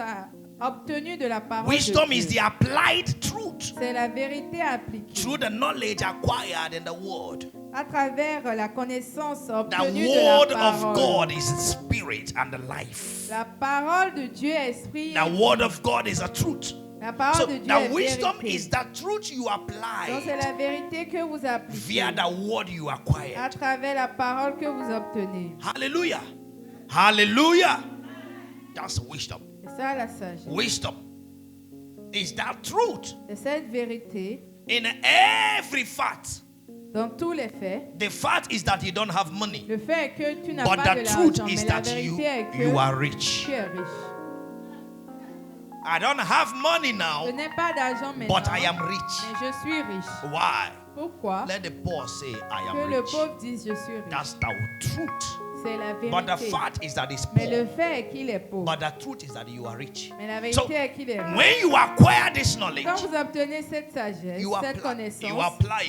obtenue de la parole Wisdom de is Dieu. the applied truth C'est la vérité appliquée. through the knowledge acquired in the word. À travers la connaissance The obtenue de la word of parole. God is spirit and the life. La parole de Dieu est esprit. The word of God is a truth. La parole So de Dieu the est wisdom vérité. is the truth you Donc c'est apply la vérité que vous appliquez via the word you à acquired. travers la parole que vous obtenez. Hallelujah. Hallelujah. That's wisdom. C'est ça la sagesse. Wisdom is that truth C'est cette vérité in every fact. dans tous les faits. The fact is that you don't have money, Le fait est que tu n'as but pas de the truth l'argent, is mais la that vérité est que you are rich. tu es riche. I don't have money Je now, n'ai pas d'argent maintenant, but I am rich. mais je suis riche. Why? Pourquoi? Let the poor say, I Que am le rich. pauvre dise je suis riche. That's the truth. C'est la But the vérité. fact is that he's Mais le poor. fait est qu'il est pauvre. But the truth is that you are rich. Mais la So, vérité est qu'il est riche. when you acquire this knowledge, Quand vous obtenez cette sagesse, you cette apply connaissance,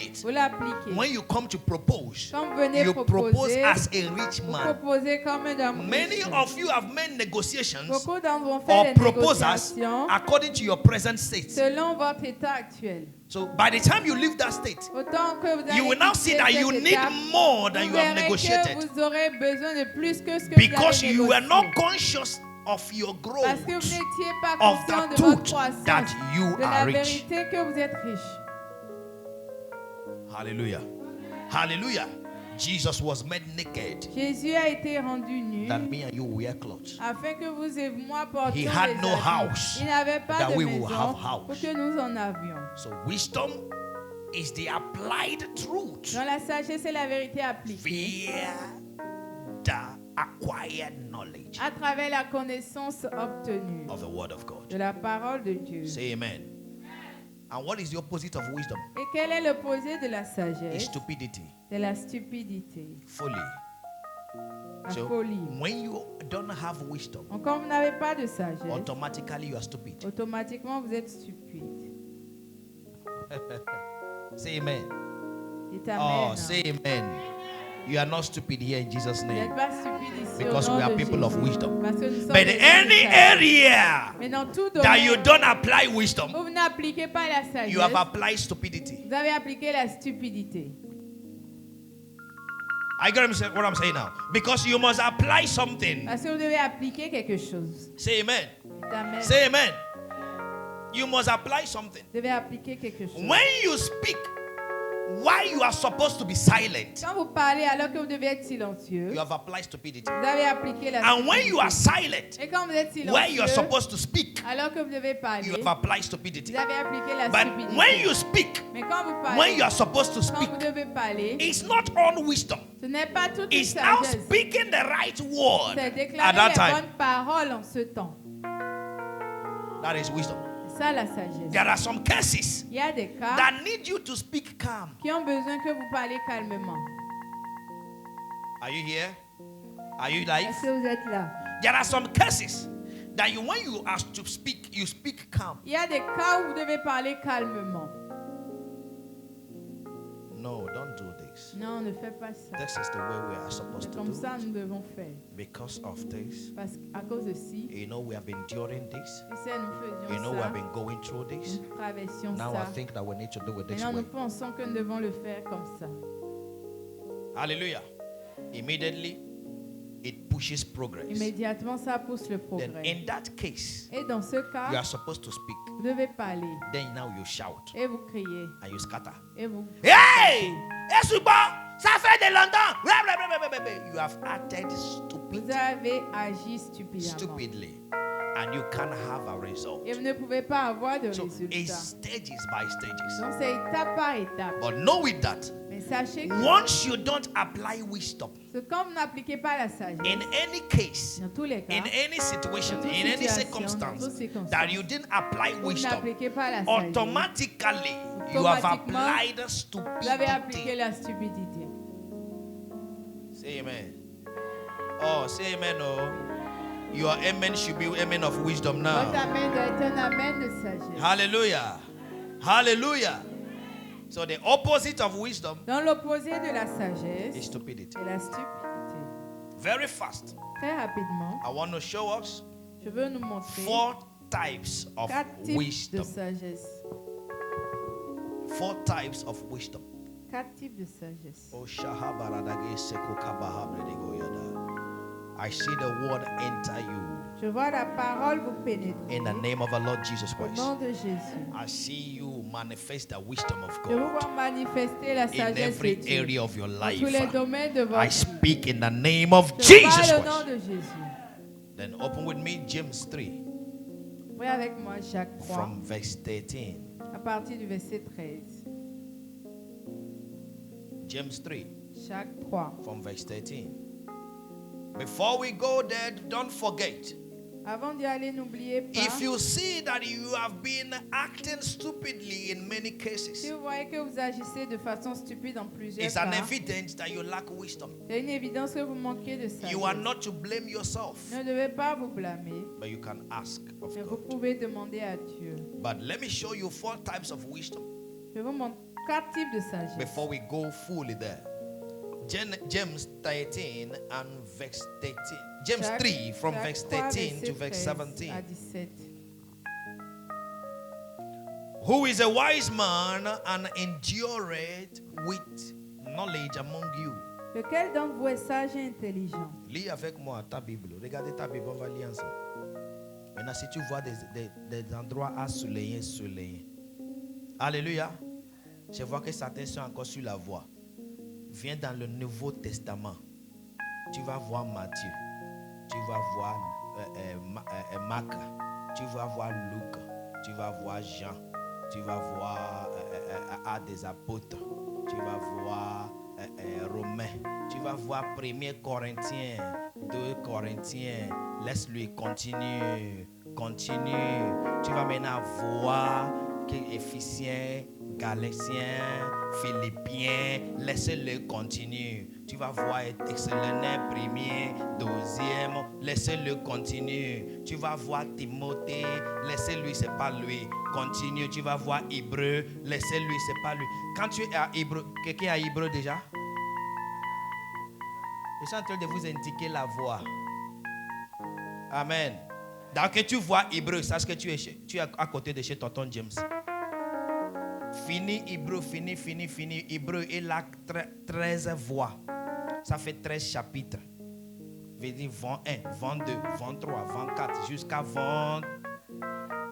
it. vous l'appliquez. When you come to propose, Quand vous venez you propose proposer, as a rich vous man. proposez comme un homme Many riche. of you have made negotiations Beaucoup d'entre vous ont fait or des proposals négociations according to your present state. selon votre état actuel. So by the time you leave that state, Autant que vous allez you will now see quitter that cet you need état, more than vous you have verrez negotiated, que vous aurez besoin de plus que ce que because vous avez you were négocié. not conscious of your Parce que vous growth, n'étiez pas of conscient the de votre truth croissance, that you de la are rich. vérité que vous êtes riche. Hallelujah. Hallelujah. Jesus was made naked Jésus a été rendu nu that me and you wear clothes. afin que vous et moi portions He des had no habits. house Il n'avait pas that de we will maison have house. pour que nous en avions. So wisdom is the applied truth Dans la sagesse, c'est la vérité appliquée via the acquired knowledge à travers la connaissance obtenue of the word of God. de la parole de Dieu. Say amen. And what is the opposite of wisdom? Et quel est l'opposé de la Is sagesse? stupidity, C'est la stupidité, folly. la So folie. when you don't have wisdom, Donc, quand vous n'avez pas de sagesse, automatically you are stupid. automatiquement vous êtes stupide. Say amen. Dites Oh, amen. say amen. You are not stupid here in Jesus' Vous name. n'êtes pas stupide ici Because au nom we are de people of Jésus. wisdom. Parce que nous sommes But des gens de any sagesse. area Mais dans tout that you domaine, don't apply wisdom, vous n'appliquez pas la sagesse. you have applied stupidity. Vous avez appliqué la stupidité. I get what I'm saying now. Because you must apply something. Parce que vous devez appliquer quelque chose. Say amen. Dites amen. Say amen. You must apply something. Vous devez appliquer quelque chose. When you speak, why you are supposed to be silent, Quand vous parlez alors que vous devez être silencieux, you have applied stupidity. vous avez appliqué la And when you are stupidité. silent, Et quand vous êtes where you are silencieux, supposed to speak, alors que vous devez parler, you have applied stupidity. vous avez appliqué la But stupidité. when you speak, Mais quand vous parlez, when you are supposed to quand speak, vous devez parler, it's not all wisdom. ce n'est pas toute une It's now sagesse. speaking the right word C'est at déclarer that les time. bonnes paroles en ce temps. That is wisdom. C'est ça la sagesse. There are some cases Il y a des cas that need you to speak calm. qui ont besoin que vous parlez calmement. Are you here? Are you live? Est-ce que vous êtes là? There are some cases that when you ask to speak, you speak calm. Il y a des cas où vous devez parler calmement. No, don't do this. Non, ne fais pas ça. This is the way we are supposed C'est to comme do ça it. nous devons faire. Because of this, Parce qu'à cause de ci, you know, we have been enduring this. tu sais, nous faisions You know, we ça, have been going through this. nous traversions Now ça. I think that we need to do it this Maintenant, way. nous pensons que nous devons le faire comme ça. Hallelujah. Immediately, it puts pushes progress. Immédiatement, ça pousse le Then progrès. in that case, Et dans ce you cas, are supposed to speak. vous ne devez pas aller. Then now you shout Et vous criez. and you scatter. Et vous... Hey! Ça fait de longtemps. You have acted Vous avez agi stupidement. stupidly. And you can't have a result. Et vous ne pouvez pas avoir de So résultat. it's stages by stages. Donc c'est étape par étape. But know with that, Mais sachez que, once you don't apply wisdom, quand vous n'appliquez pas la sagesse, in any case, dans tous les cas, in any situation, dans toute in any situation, circumstance, dans toute circonstance, that you didn't apply vous wisdom, n'appliquez pas la sagesse, automatically you have Automatiquement, applied vous avez appliqué stupidity. la stupidité. Say amen. Oh, say amen. Oh, your amen should be amen of wisdom Votre now. amen doit être un amen de sagesse. Hallelujah. Hallelujah. So the opposite of wisdom Dans l'opposé de la sagesse, is stupidity. c'est la stupidité. Very fast. Très rapidement, I want to show us je veux nous montrer 4 types of 4 types de wisdom. sagesse. 4 types of wisdom. 4 types de sagesse. Oh, shahabaradage seko kabahabredegoyada. I see the word enter you Je vois la parole vous pénétrer. in the name of our Lord Jesus Au Christ. nom de Jésus. I see you manifest the wisdom of Je vous God vois manifester la in sagesse de every Dieu area of your dans tous les life. domaines de votre I vie. speak in the name of Je Jesus parle au nom Christ. de Jésus. Then open with me James 3 Oui, avec moi, Jacques 3, from verse 13. à partir du verset 13. James 3 Jacques 3. from verse 13. Before we go there, don't forget. Avant d'y aller, n'oubliez pas. If you see that you have been acting stupidly in many Si cases, vous voyez que vous agissez de façon stupide dans plusieurs it's an cas, evidence that you lack wisdom. c'est une évidence que vous manquez de sagesse. You are not to blame yourself, Ne devez pas vous blâmer, but you can ask of mais vous God. pouvez demander à Dieu. But let me show you 4 types of wisdom Je vous montre 4 types de sagesse. before we go fully there. James 13 and verse 13. James Jacques- 3 from Jacques verse 3, 13 to verset verse 13 à 17. 17. Who is a wise man and endureth with knowledge among you? Lequel d'entre vous est sage et intelligent? Lis avec moi ta Bible. Regardez ta Bible, on va lire ensemble. Maintenant, si tu vois des endroits ensoleillés. Alléluia. Je vois que certains sont encore sur la voie. Viens dans le Nouveau Testament. Tu vas voir Matthieu. Tu vas voir Marc. Tu vas voir Luc. Tu vas voir Jean. Tu vas voir Actes des Apôtres. Tu vas voir Romains. Tu vas voir 1 Corinthiens, 2 Corinthiens. Laisse-lui continuer. Continue. Tu vas maintenant voir Éphésiens, Galatiens, Philippiens. Laissez-le continuer. Tu vas voir Thessaloniciens, 1er, 2e. Laissez-le continuer. Tu vas voir Timothée. Laissez-lui, c'est pas lui. Continue. Tu vas voir Hébreu. Laissez-lui, c'est pas lui. Quand tu es à Hébreu, quelqu'un est à Hébreu déjà? Je suis en train de vous indiquer la voie. Amen. Donc que tu vois Hébreu, sache que tu es à côté de chez tonton James. Fini Hébreu, fini. Hébreu, il a 13 voix. Ça fait 13 chapitres. Je veux dire 21, 22, 23, 24, jusqu'à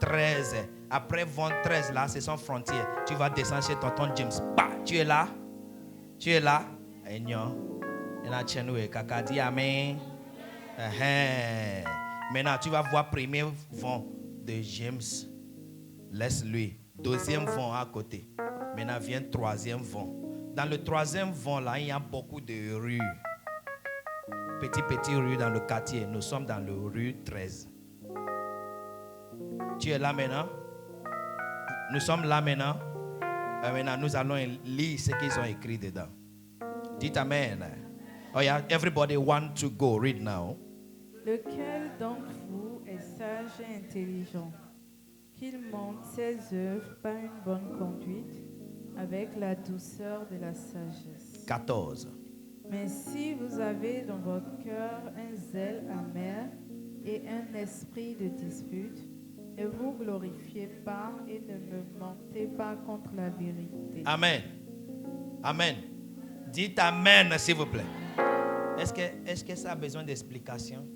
13. Après 23, là, c'est son frontière. Tu vas descendre chez tonton James. Bah, tu es là? Tu es là? Et non. Et là, tu es caca. Dis amen. Maintenant, tu vas voir premier vent de James. Laisse-lui. Deuxième vent à côté. Maintenant vient troisième vent. Dans le troisième vent, là, il y a beaucoup de rues. Petit rue dans le quartier. Nous sommes dans le rue 13. Tu es là maintenant? Nous sommes là maintenant. Maintenant, nous allons lire ce qu'ils ont écrit dedans. Dites amen. Oh yeah, everybody want to go. Read now. Lequel d'entre vous est sage et intelligent, qu'il montre ses œuvres par une bonne conduite, avec la douceur de la sagesse. 14. Mais si vous avez dans votre cœur un zèle amer et un esprit de dispute, ne vous glorifiez pas et ne me mentez pas contre la vérité. Amen. Amen. Dites amen, s'il vous plaît. Est-ce que ça a besoin d'explication?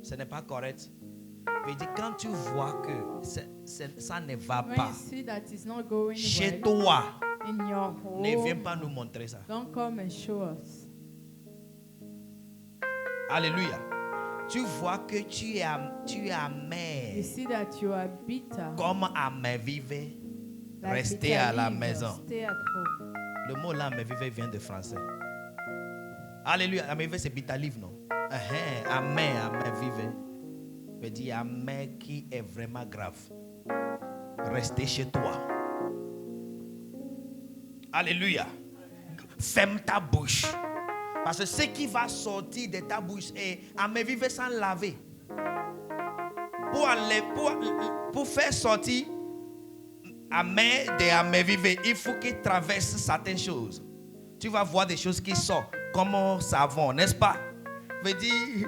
Ce n'est pas correct. Je dis, quand tu vois que ça ne va When pas you see that it's not going chez well toi, in your ne viens home, pas nous montrer ça. don't come and show us. Alléluia. Tu vois que tu es You amer. see that you are bitter. Comme amer vivre, Like rester bitter à la liver, maison. Stay at home. Le mot là, amer vivre, vient de français. Alléluia. Amer vivre, c'est bitter livre, non? Amer vivre. Je dis amer qui est vraiment grave. Rester chez toi. Alléluia. Ferme ta bouche. Parce que ce qui va sortir de ta bouche est amer vivre sans laver. Pour faire sortir amer de amer vivre, il faut qu'il traverse certaines choses. Tu vas voir des choses qui sortent comme un savon, n'est-ce pas? Je veux dire,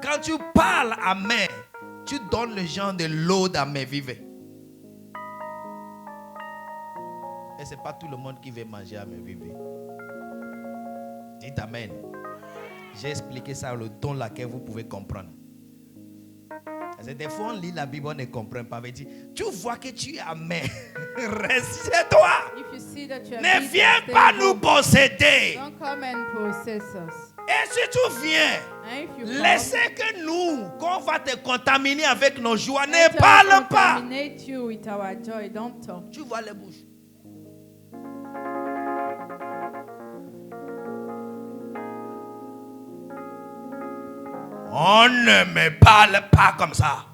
quand tu parles amer, tu donnes le genre de l'eau d'amer vivre. Et ce n'est pas tout le monde qui veut manger amer vivre. Dites amen. J'ai expliqué ça le ton laquelle vous pouvez comprendre. Parce que des fois on lit la Bible, on ne comprend pas. On dit, tu vois que tu es amer. Reste chez toi. If you see that you are Ne bitter, viens stay pas home. nous posséder. Don't come and possess us. Et si tu viens, And if you laissez que nous, qu'on va te contaminer avec nos joies. let Ne us parle pas. contaminate you with our joy. Don't talk. Tu vois les bouches. On ne me parle pas comme ça.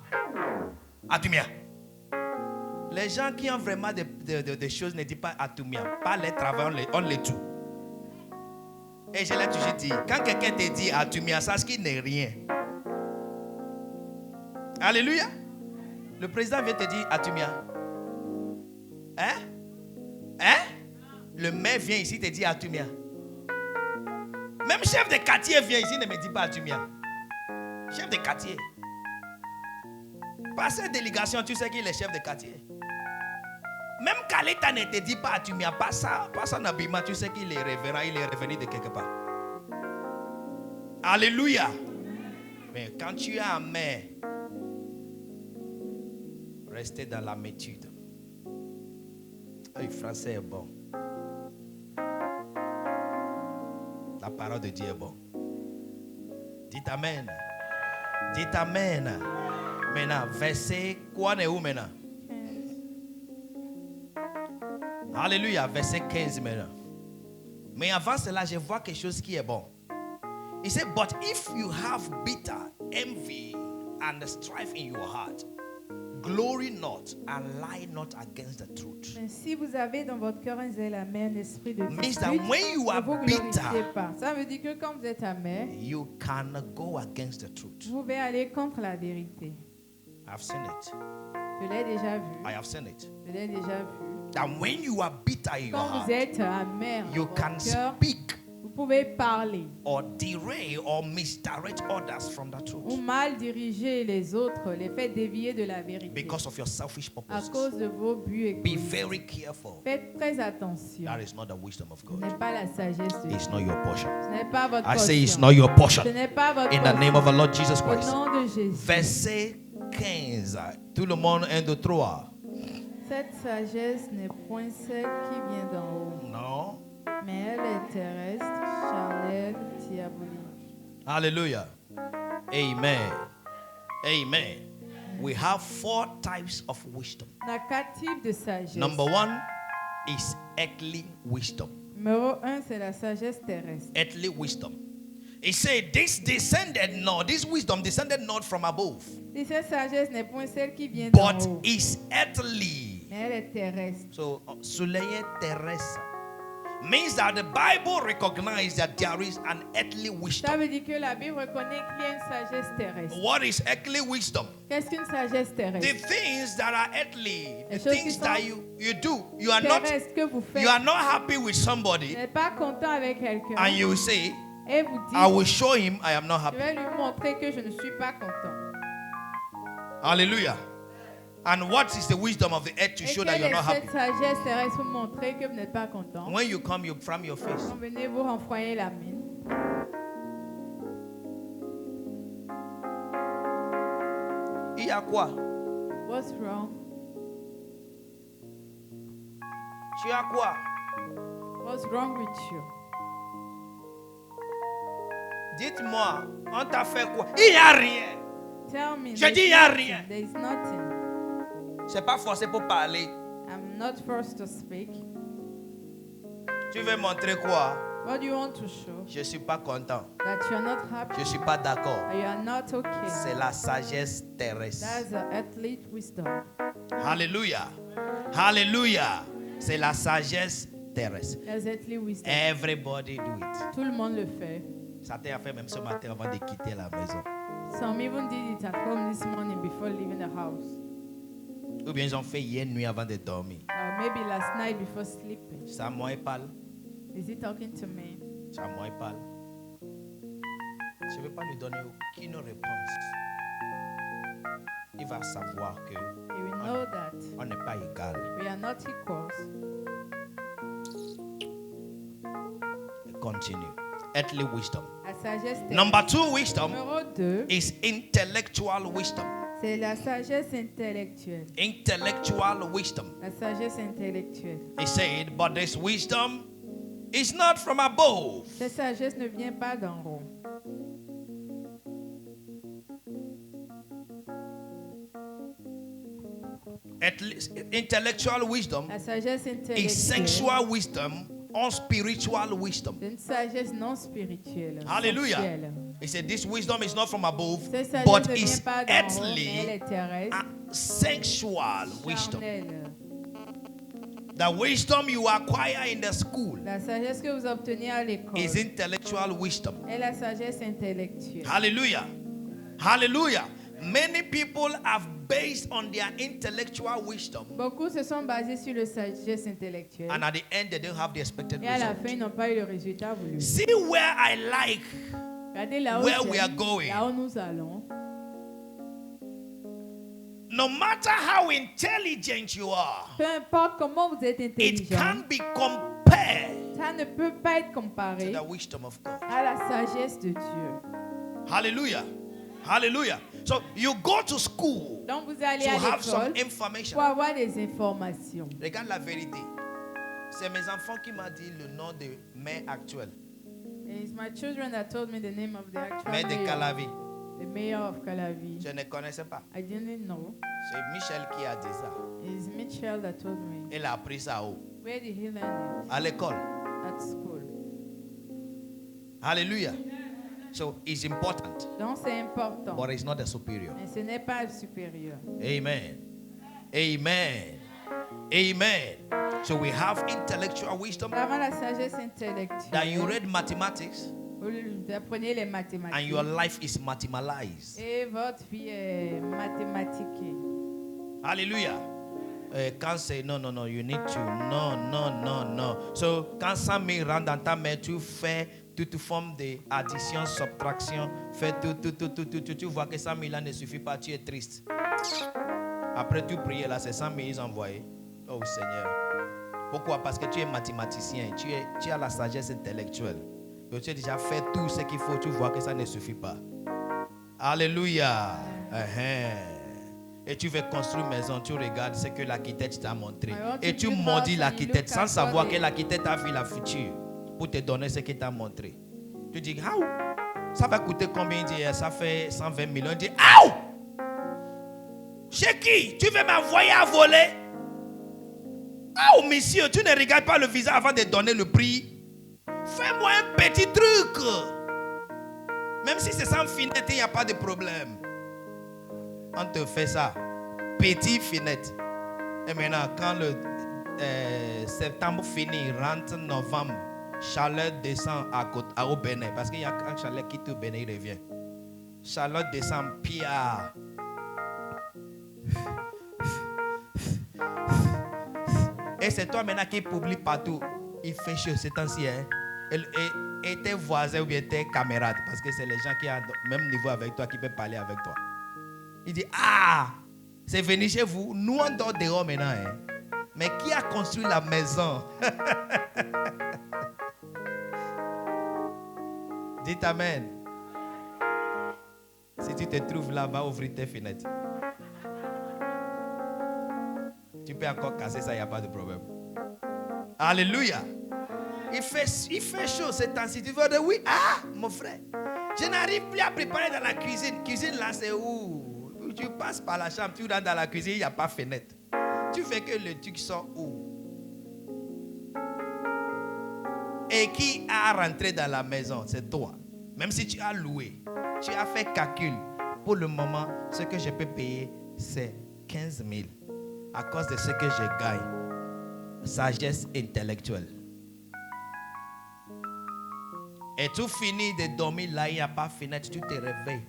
Atumia. Les gens qui ont vraiment des choses ne disent pas Atumia. Pas les travailleurs, on les tue. Et je l'ai toujours dit. Quand quelqu'un te dit Atumia, ça ce qui n'est rien. Alléluia. Le président vient te dire Atumia. Le maire vient ici te dit Atumia. Même chef de quartier vient ici ne me dit pas Atumia. Chef de quartier. Par cette délégation, tu sais qu'il est chef de quartier. Même Kaleta ne te dit pas Atumia. Pas ça n'abîme, tu sais qu'il est révérend, il est revenu de quelque part. Alléluia. Mais quand tu es amer, restez dans l'amertume. Le français est bon. La parole de Dieu est bon. Dites amen. Dites amen. Maintenant, verset quoi est où maintenant? 15. Alléluia, verset 15 maintenant. Mais avant cela, je vois quelque chose qui est bon. Il dit, but if you have bitter envy and strife in your heart, glory not and lie not against the truth. Mais si vous avez dans votre cœur un zèle amer, un esprit de Means dispute, that when you ne are vous glorifiez bitter, pas. Ça veut dire que quand vous êtes amer, you can go against the truth. vous pouvez aller contre la vérité. I've seen it. Je l'ai déjà vu. I have seen it. Je l'ai déjà vu. That when you are bitter in your Quand vous heart, êtes amer you dans can votre cœur, speak vous pouvez parler or derail or misdirect others from the ou truth mal diriger les autres, les faire dévier de la vérité because of your selfish à purposes. cause de vos buts Be égoïstes. very careful. Faites très attention. That is not the wisdom of Ce God. n'est pas la sagesse de It's Dieu. not your portion. Ce n'est pas votre I say it's portion. not your portion. Ce n'est pas votre In the name of the Lord Jesus Au Christ. nom de Jésus. Verset 15. Tout le monde, 1, 2, 3. Cette sagesse n'est point celle qui vient d'en haut, Non. mais elle est terrestre, charnelle, diabolique. Hallelujah. Amen. Amen. We have 4 types of wisdom. On a 4 types de sagesse. Number 1 is earthly wisdom. Numéro 1, c'est la sagesse terrestre. Earthly wisdom. It said this wisdom descended not from above, Et cette sagesse n'est point celle qui vient d'en but haut, is earthly. mais elle est terrestre. So, soleil terrestre means that the Bible recognizes that there is an earthly Ça wisdom. veut dire que la Bible reconnaît qu'il y a une sagesse terrestre. What is earthly wisdom? Qu'est-ce qu'une sagesse The terrestre? things that are earthly, the Les choses qui things sont that you do, you are not Que vous faites. happy with Vous somebody, n'êtes pas content avec quelqu'un and you say, et vous dites, I will show him I am not je happy. vais lui montrer que je ne suis pas content. Hallelujah. And what is the wisdom of the earth to Et show that quelle you're est not happy? cette sagesse terrestre pour montrer que vous n'êtes pas content? When you come, you frown your face. Quand venez vous renfroyer la mine. Il y a quoi? What's wrong? Tu as quoi? What's wrong with you? Dites-moi, on t'a fait quoi? Il n'y a rien. Tell me. Je dis, il n'y a rien. There is nothing. C'est pas forcé pour parler. I'm not forced to speak. Tu veux montrer quoi? What do you want to show? Je ne suis pas content. That you are not happy. Je ne suis pas d'accord. Or you are not okay. C'est la sagesse terrestre. That's the earthly wisdom. Alléluia. Alléluia. C'est la sagesse terrestre. That's earthly wisdom. Everybody do it. Tout le monde le fait. Certains ont fait même ce matin avant de quitter la maison. Some even did it at home this morning before leaving the house. Ou bien ils ont fait hier nuit avant de dormir. Or maybe last night before sleeping. C'est à moi il parle. Is he talking to me? C'est à moi il parle. Je ne vais pas lui donner aucune réponse. Il va savoir que He will know that on n'est pas égal. we are not equals. Continue. Earthly wisdom. La sagesse terrestre. Number 2 wisdom Numéro 2, is intellectual wisdom. c'est la sagesse intellectuelle. Intellectual wisdom. La sagesse intellectuelle. He said, but this wisdom is not from above. Cette sagesse ne vient pas d'en haut. Intellectual wisdom La sagesse is intellectuelle, sensual wisdom or spiritual wisdom. c'est une sagesse non spirituelle. Hallelujah. sensuelle. He said, this wisdom is not from above, Cette sagesse but ne vient is pas d'en haut, mais elle earthly est terrestre, and sensual wisdom. charnelle. The wisdom you acquire in the school La sagesse que vous obtenez à l'école is intellectual wisdom. est la sagesse intellectuelle. Hallelujah. Hallelujah. Many people have based on their intellectual wisdom, Beaucoup se sont basés sur la sagesse intellectuelle. and at the end, they don't have the expected Et à la result. fin, ils n'ont pas eu le résultat voulu. See where I like, Regardez là où, where we are j'aime, going. là où nous allons. No matter how intelligent you are, Peu importe comment vous êtes it intelligent, can't be compared ça ne peut pas être to comparé the wisdom of God. à la sagesse de Dieu. Hallelujah. Hallelujah. So you go to school Donc vous allez to à have some l'école information. pour avoir des informations. Regarde la vérité. C'est mes enfants qui m'ont dit le nom de maire actuel. It's my children that told me the name of the actual Maire de mayor, Calavi. the mayor of Calavi. Je ne connaissais pas. I didn't know. C'est Michel qui a dit ça. It's Mitchell that told me. Il a appris ça où? Where did he learn À l'école. it? At school. Hallelujah. So it's important, Donc c'est important. but it's not the superior. Mais ce n'est pas supérieur. Amen. Amen. Amen. So we have intellectual wisdom Avant la sagesse intellectuelle, that you read mathematics vous apprenez les and mathématiques. your life is mathematical. Et votre vie est mathématique. Hallelujah. Quand c'est non, you need to, no. So, quand 100 000 rentrent dans ta main, tu fais toute forme d'addition, subtraction, fais tout. Tu vois que 100 000 là ne suffit pas, tu es triste. Après tu pries là, c'est 100 000 envoyés. Oh Seigneur. Pourquoi? Parce que tu es mathématicien, tu as la sagesse intellectuelle. Donc tu as déjà fait tout ce qu'il faut, tu vois que ça ne suffit pas. Alléluia. Et tu veux construire une maison, tu regardes ce que l'architecte t'a montré. Et tu maudis l'architecte sans savoir que l'architecte a vu la future pour te donner ce qu'il t'a montré. Tu dis, how? Ça va coûter combien? Il dit, ça fait 120 millions. Il dit, how? Chez qui? Tu veux m'envoyer à voler? Oh, monsieur, tu ne regardes pas le visage avant de donner le prix. Fais-moi un petit truc. Même si c'est sans finette, il n'y a pas de problème. On te fait ça. Petit finette. Et maintenant, quand le septembre finit, rentre novembre, chaleur descend au Bénin. Parce qu'il y a un chaleur qui quitte au Bénin, il revient. Chaleur descend, pia. Et c'est toi maintenant qui publie partout. Il fait chaud ces temps-ci. Hein? Et tes voisins ou bien tes camarades. Parce que c'est les gens qui ont le même niveau avec toi qui peuvent parler avec toi. Il dit, ah, C'est venir chez vous. Nous, on dort dehors maintenant. Hein. Mais qui a construit la maison? Dites Amen. Si tu te trouves là, va ouvrir tes fenêtres. Tu peux encore casser ça, il n'y a pas de problème. Alléluia. Il fait chaud ces temps-ci. Tu veux dire oui? Ah, mon frère. Je n'arrive plus à préparer dans la cuisine. Cuisine là, c'est où? Tu passes par la chambre, tu rentres dans la cuisine, il n'y a pas de fenêtre. Tu fais que le truc sort où? Et qui a rentré dans la maison? C'est toi. Même si tu as loué, tu as fait calcul. Pour le moment, ce que je peux payer, c'est 15 000. À cause de ce que je gagne. Sagesse intellectuelle. Et tu finis de dormir là, il n'y a pas de fenêtre, tu te réveilles.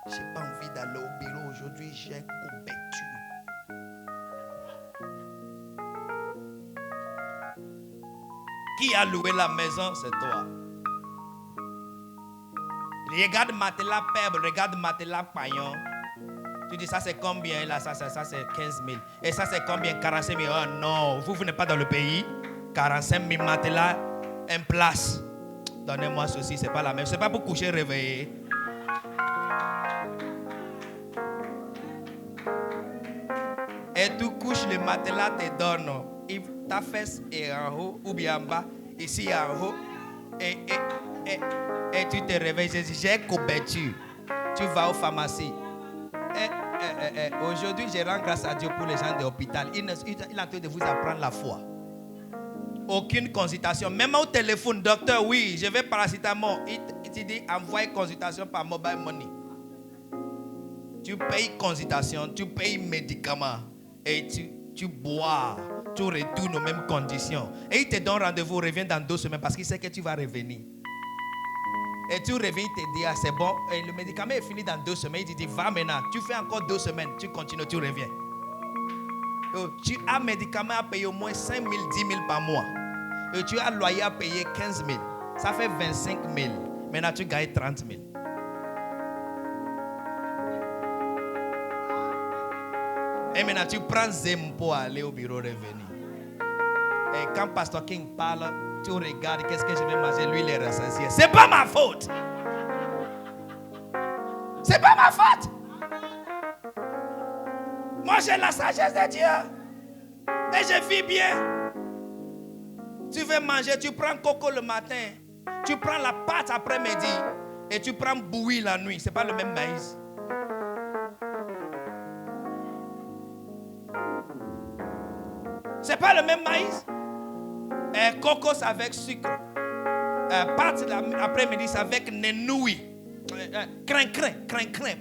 Je n'ai pas envie d'aller au bureau aujourd'hui, j'ai couverture. Qui a loué la maison? C'est toi. Regarde matelas peuple, regarde matelas paillon. Tu dis ça c'est combien là? Ça c'est 15 000. Et ça c'est combien? 45 000. Oh non, vous n'êtes pas dans le pays. 45 000 matelas, en place. Donnez-moi ceci, c'est pas la même. C'est pas pour coucher réveillé. Et tu couches le matelas, te donne. Ta fesse est en haut ou bien en bas. Ici en haut. Et tu te réveilles. J'ai couverture. Tu vas aux pharmacies. Aujourd'hui, je rends grâce à Dieu pour les gens de l'hôpital. Il est en train de vous apprendre la foi. Aucune consultation. Même au téléphone, docteur, oui, je vais paracétamol. Il te dit, envoie une consultation par mobile money. Tu payes consultation, tu payes médicaments. Et tu bois. Tu retournes aux mêmes conditions. Et il te donne rendez-vous, reviens dans 2 semaines parce qu'il sait que tu vas revenir. Et tu reviens, il te dit, ah, c'est bon. Et le médicament est fini dans 2 semaines. Il te dit, va maintenant. Tu fais encore 2 semaines. Tu continues, tu reviens. Tu as un médicament à payer au moins 5 000, 10 000 par mois. Et tu as un loyer à payer 15 000. Ça fait 25 000. Maintenant, tu gagnes 30 000. Et maintenant, tu prends Zem pour aller au bureau revenir. Et quand Pasteur King parle, tu regardes qu'est-ce que je vais manger. Lui, il est rassasié. C'est pas ma faute. C'est pas ma faute. Moi, j'ai la sagesse de Dieu. Et je vis bien. Tu veux manger, tu prends coco le matin. Tu prends la pâte après-midi. Et tu prends bouillie la nuit. C'est pas le même maïs. C'est pas le même maïs. Cocos avec sucre. Pâte l'après-midi, c'est avec nenouille. Crin,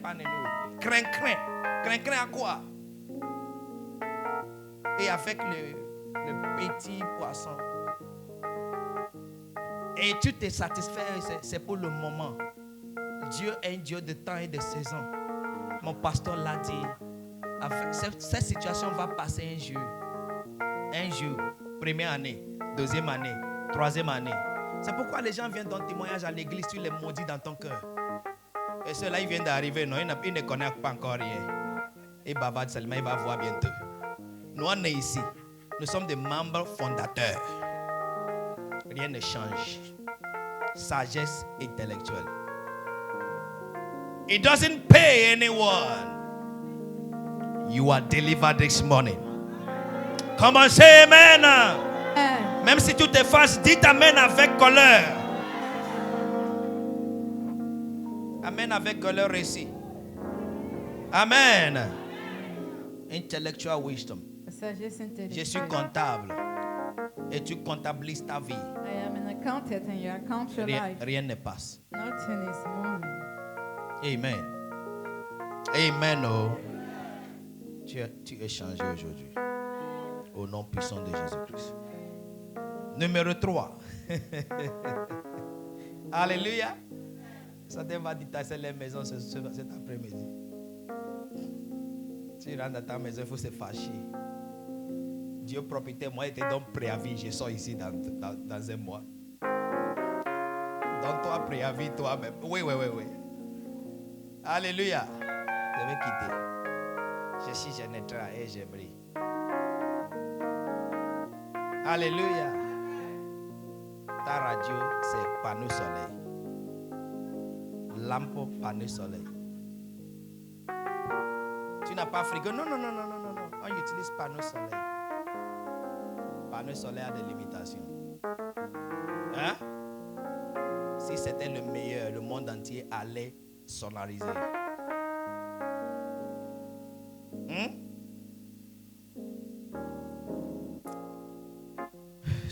pas nenouille. Crin à quoi? Et avec le petit poisson. Et tu te satisfais, c'est pour le moment. Dieu est un Dieu de temps et de saison. Mon pasteur l'a dit. Cette situation va passer un jour. Un jour. Première année. Deuxième année. Troisième année. C'est pourquoi les gens viennent dans ton témoignage à l'église, tu les maudis dans ton cœur. Et ceux-là, ils viennent d'arriver, non, ils ne connaissent pas encore rien. Et Baba Salima, il va voir bientôt. Nous, on est ici. Nous sommes des membres fondateurs. Rien ne change. Sagesse intellectuelle. It doesn't pay anyone. You are delivered this morning. Come on, say amen. Même si tu te fâches, dites amen avec colère. Amen avec colère ici. Amen. Intellectual wisdom. Je suis comptable. Et tu comptabilises ta vie. I am an accountant and you account your life. Rien ne passe. Nothing is moving. Amen. Amen. Oh. Tu es changé aujourd'hui. Au nom puissant de Jésus-Christ. Numéro 3. Alléluia. Ça te va détasser les maisons cet après-midi. Tu rentres dans ta maison, il faut se fâcher. Dieu propriétaire, moi, il te donne préavis. Je sors ici dans un mois. Donne-toi préavis toi-même. Oui. Alléluia. Je vais quitter. Je suis Genetra et je brille. Alléluia. Ta radio, c'est panneau soleil. Lampe panneau soleil. Tu n'as pas frigo? Non. On utilise panneau soleil. Panneau soleil a des limitations. Hein? Si c'était le meilleur, le monde entier allait solariser.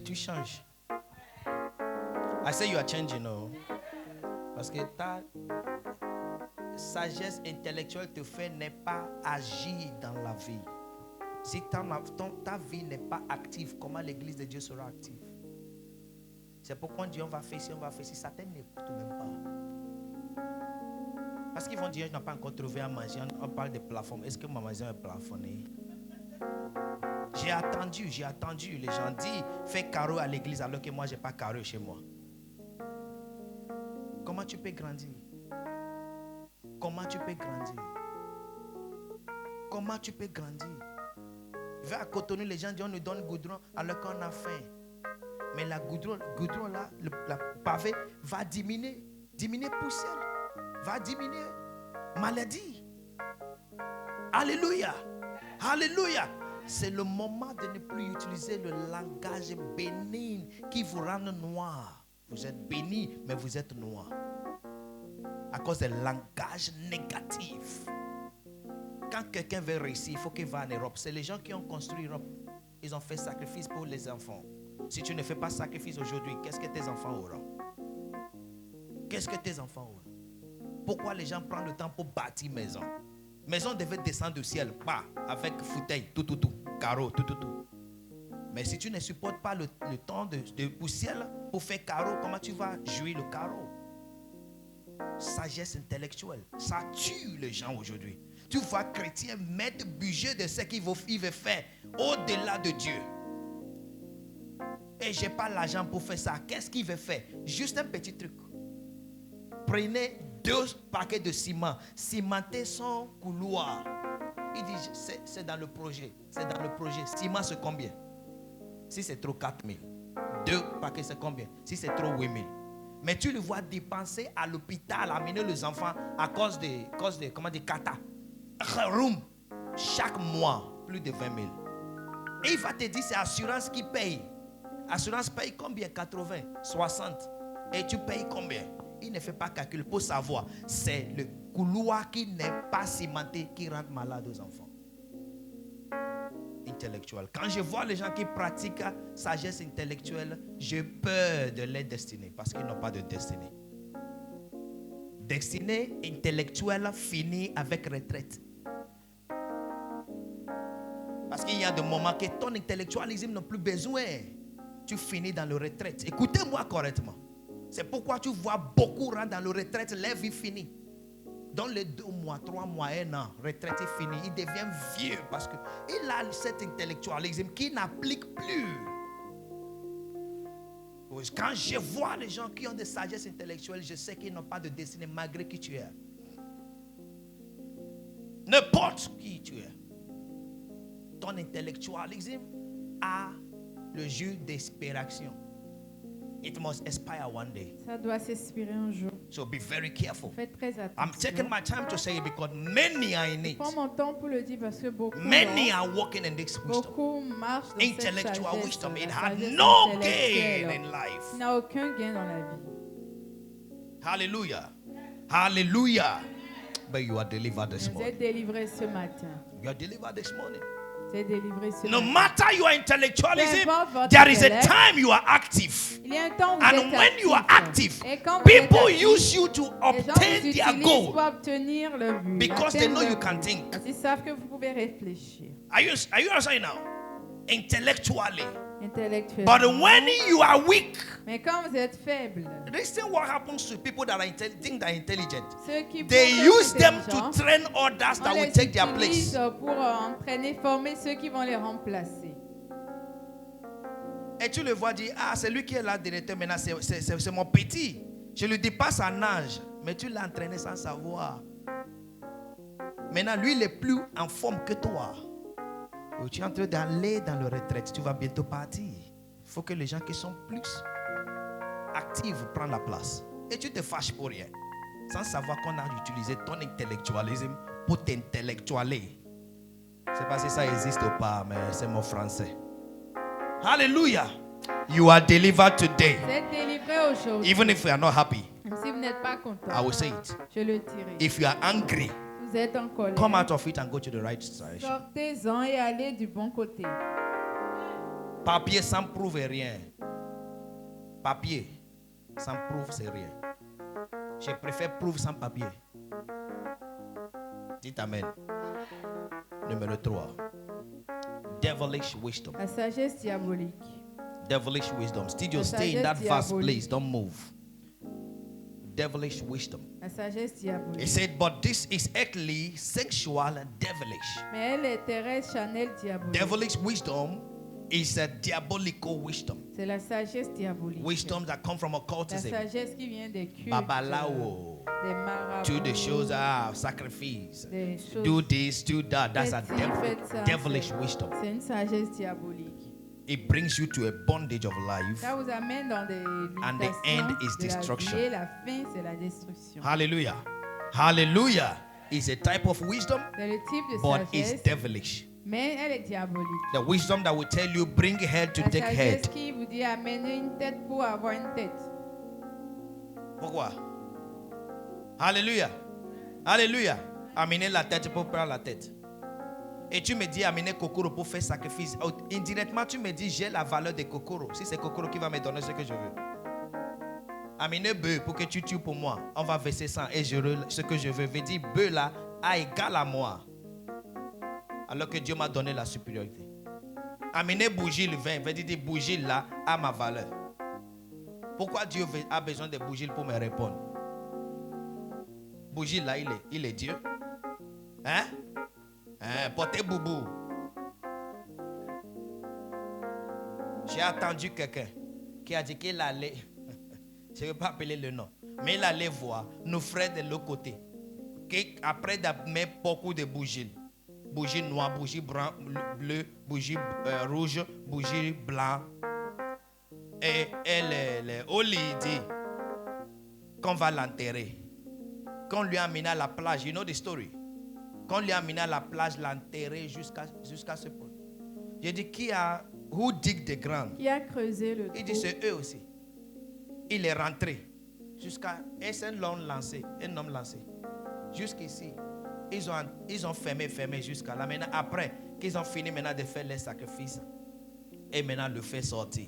Tu changes. I say you are changing, no? Parce que ta sagesse intellectuelle te fait n'est pas agir dans la vie. Si ta vie n'est pas active, comment l'église de Dieu sera active? C'est pourquoi on dit on va faire ci, Satan n'écoute même pas. Parce qu'ils vont dire je n'ai pas encore trouvé à manger. On parle de plafond. Est-ce que ma maison est plafonnée? J'ai attendu. Les gens disent fais carreau à l'église alors que moi j'ai pas carreau chez moi. Comment tu peux grandir? Comment tu peux grandir? Va à Cotonou, les gens disent on nous donne goudron alors qu'on a faim. Mais la goudron là, la pavé va diminuer poussière, va diminuer maladie. Alléluia. C'est le moment de ne plus utiliser le langage bénin qui vous rend noir. Vous êtes béni, mais vous êtes noir. À cause des langages négatifs. Quand quelqu'un veut réussir, il faut qu'il va en Europe. C'est les gens qui ont construit l'Europe. Ils ont fait sacrifice pour les enfants. Si tu ne fais pas sacrifice aujourd'hui, qu'est-ce que tes enfants auront? Pourquoi les gens prennent le temps pour bâtir maison? Maison devait descendre du ciel, pas avec fauteuil, tout, carreau, tout. Mais si tu ne supportes pas le temps de poussière pour faire carreau, comment tu vas jouer le carreau? Sagesse intellectuelle, ça tue les gens aujourd'hui. Tu vois chrétien mettre budget de ce qu'il veut faire au-delà de Dieu. Et j'ai pas l'argent pour faire ça. Qu'est-ce qu'il veut faire? Juste un petit truc. Prenez 2 paquets de ciment, cimentez son couloir. Il dit c'est dans le projet. Ciment c'est combien? Si c'est trop 4 000. 2 paquets c'est combien? Si c'est trop 8 000. Mais tu le vois dépenser à l'hôpital, amener les enfants à cause de comment dire, kata. Chaque mois, plus de 20 000. Et il va te dire c'est assurance qui paye. Assurance paye combien? 80, 60. Et tu payes combien? Il ne fait pas calcul pour savoir. C'est le couloir qui n'est pas cimenté qui rend malade aux enfants. Intellectuel. Quand je vois les gens qui pratiquent sagesse intellectuelle, j'ai peur de leur destinée parce qu'ils n'ont pas de destinée. Destinée intellectuelle finit avec retraite. Parce qu'il y a des moments que ton intellectualisme n'a plus besoin. Tu finis dans le retraite. Écoutez-moi correctement. C'est pourquoi tu vois beaucoup rentrer dans le retraite, leur vie finie. Dans les 2 mois, 3 mois, 1 an, retraite est finie. Il devient vieux parce qu'il a cet intellectualisme qui n'applique plus. Quand je vois les gens qui ont des sagesses intellectuelles, je sais qu'ils n'ont pas de destinée malgré qui tu es. N'importe qui tu es. Ton intellectualisme a le jus d'expiration. It must expire one day. Ça doit s'expirer un jour. So be very careful. Faites très attention. I'm taking my time to say it because many are in it. Je prends mon temps pour le dire parce que Many are walking in this wisdom. Beaucoup marchent dans cette Intellectual sagesse, wisdom. It la had sagesse no intellectuelle. gain in life. Il n'a aucun gain dans la vie. Hallelujah. Hallelujah. But you are delivered this Vous morning. êtes délivrés ce matin. You are delivered this morning. Vous êtes délivrés ce No matin. matter your intellectualism, Peu importe votre there is a intellect, time you are active. Il y a un temps où vous And êtes when you are active, Et quand vous people êtes actif, use you to les gens vous obtain their utilisent goal pour obtenir le but. because they know you can think. Parce qu'ils savent que vous pouvez réfléchir Are you understanding now? Intellectually. intellectuellement. But when you are weak, Mais quand vous êtes faible, listen what happens to people that are think they're intelligent. ceux qui They pensent use them to intelligents, train others on that will les take their place. utilise pour entraîner, former ceux qui vont les remplacer. Et tu le vois dire, ah, c'est lui qui est là directeur maintenant, c'est mon petit. Je le dépasse en âge. Mais tu l'as entraîné sans savoir. Maintenant, lui, il est plus en forme que toi. Tu es en train d'aller dans le retraite. Tu vas bientôt partir. Il faut que les gens qui sont plus actifs prennent la place. Et tu te fâches pour rien. Sans savoir qu'on a utilisé ton intellectualisme pour t'intellectualiser. Je ne sais pas si ça existe ou pas, mais c'est mon français. Hallelujah. You are delivered today. Vous êtes délivrés aujourd'hui. Even if you are not happy, Même si vous n'êtes pas content, I will say it. je le dirai. If you are angry, Vous êtes en colère. come out of it and go to the right direction. Sortez-en et allez du bon côté. Papier sans preuve est rien. Papier sans preuve, c'est rien. Je préfère preuve sans papier. Dites amen. Numéro 3. Devilish wisdom. La sagesse diabolique. Devilish wisdom. Still you La stay in that sagesse vast diabolique. place. Don't move. Devilish wisdom. La sagesse He diabolique. said, but this is earthly, sexual, and devilish. Mais elle est terrestre, charnelle, diabolique. Devilish wisdom is a diabolical wisdom. C'est la sagesse diabolique. Wisdom that come from La occultism. sagesse qui vient des cultes, Babalao. des marabouts, To the shows sacrifice. des choses. Do this, do that. That's a Faites ci, faites ça. devilish wisdom. C'est une sagesse diabolique. It brings you to a bondage of life. Ça vous amène dans des And the limitations end is de la destruction. vie et la fin, c'est la destruction. Hallelujah. Hallelujah is a type of wisdom, C'est le type de but it's sagesse, devilish. mais elle est diabolique. The wisdom that will tell you bring head to La take sagesse head. qui vous dit amener une tête pour avoir une tête. Pourquoi? Hallelujah. Hallelujah. Amener la tête pour prendre la tête. Et tu me dis amener Kokoro pour faire sacrifice. Indirectement, tu me dis j'ai la valeur de Kokoro. Si c'est Kokoro qui va me donner ce que je veux. Amener bœuf pour que tu tues pour moi. On va verser ça et ce que je veux. Veut dire bœuf là a égal à moi. Alors que Dieu m'a donné la supériorité. Amener bougie le vin. Veut dire bougie là a ma valeur. Pourquoi Dieu a besoin de bougie pour me répondre? Bougie là il est Dieu. Hein? Portez boubou. J'ai attendu quelqu'un qui a dit qu'il allait, je ne vais pas appeler le nom, mais il allait voir nos frères de l'autre côté. Après mettre beaucoup de bougies. Bougie noire, bougie bleue, bougie rouge, bougie blanc. Et les Oli dit qu'on va l'enterrer. Qu'on lui a amené à la plage, you know the story. Qu'on lui a amené à la plage, l'enterrer jusqu'à ce point. J'ai dit, who dig the ground? Qui a creusé le Il dit, trou? c'est eux aussi. Il est rentré jusqu'à, et c'est un homme lancé. Jusqu'ici, ils ont fermé jusqu'à là. Maintenant, après qu'ils ont fini maintenant de faire les sacrifices, et maintenant le fait sortir.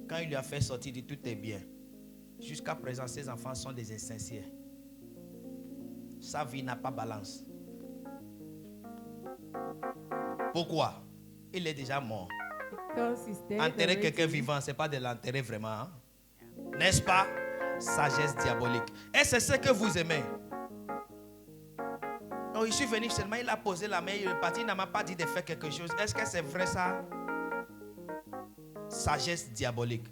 Quand il lui a fait sortir, il dit, tout est bien. Jusqu'à présent, ses enfants sont des insincères. Sa vie n'a pas balance. Pourquoi? Il est déjà mort. Enterrer quelqu'un vivant, ce n'est pas de l'enterrer vraiment. Hein? N'est-ce pas? Sagesse diabolique. Et c'est ce que vous aimez. Non, je suis venu seulement, il a posé la main, il est parti, il n'a pas dit de faire quelque chose. Est-ce que c'est vrai ça? Sagesse diabolique.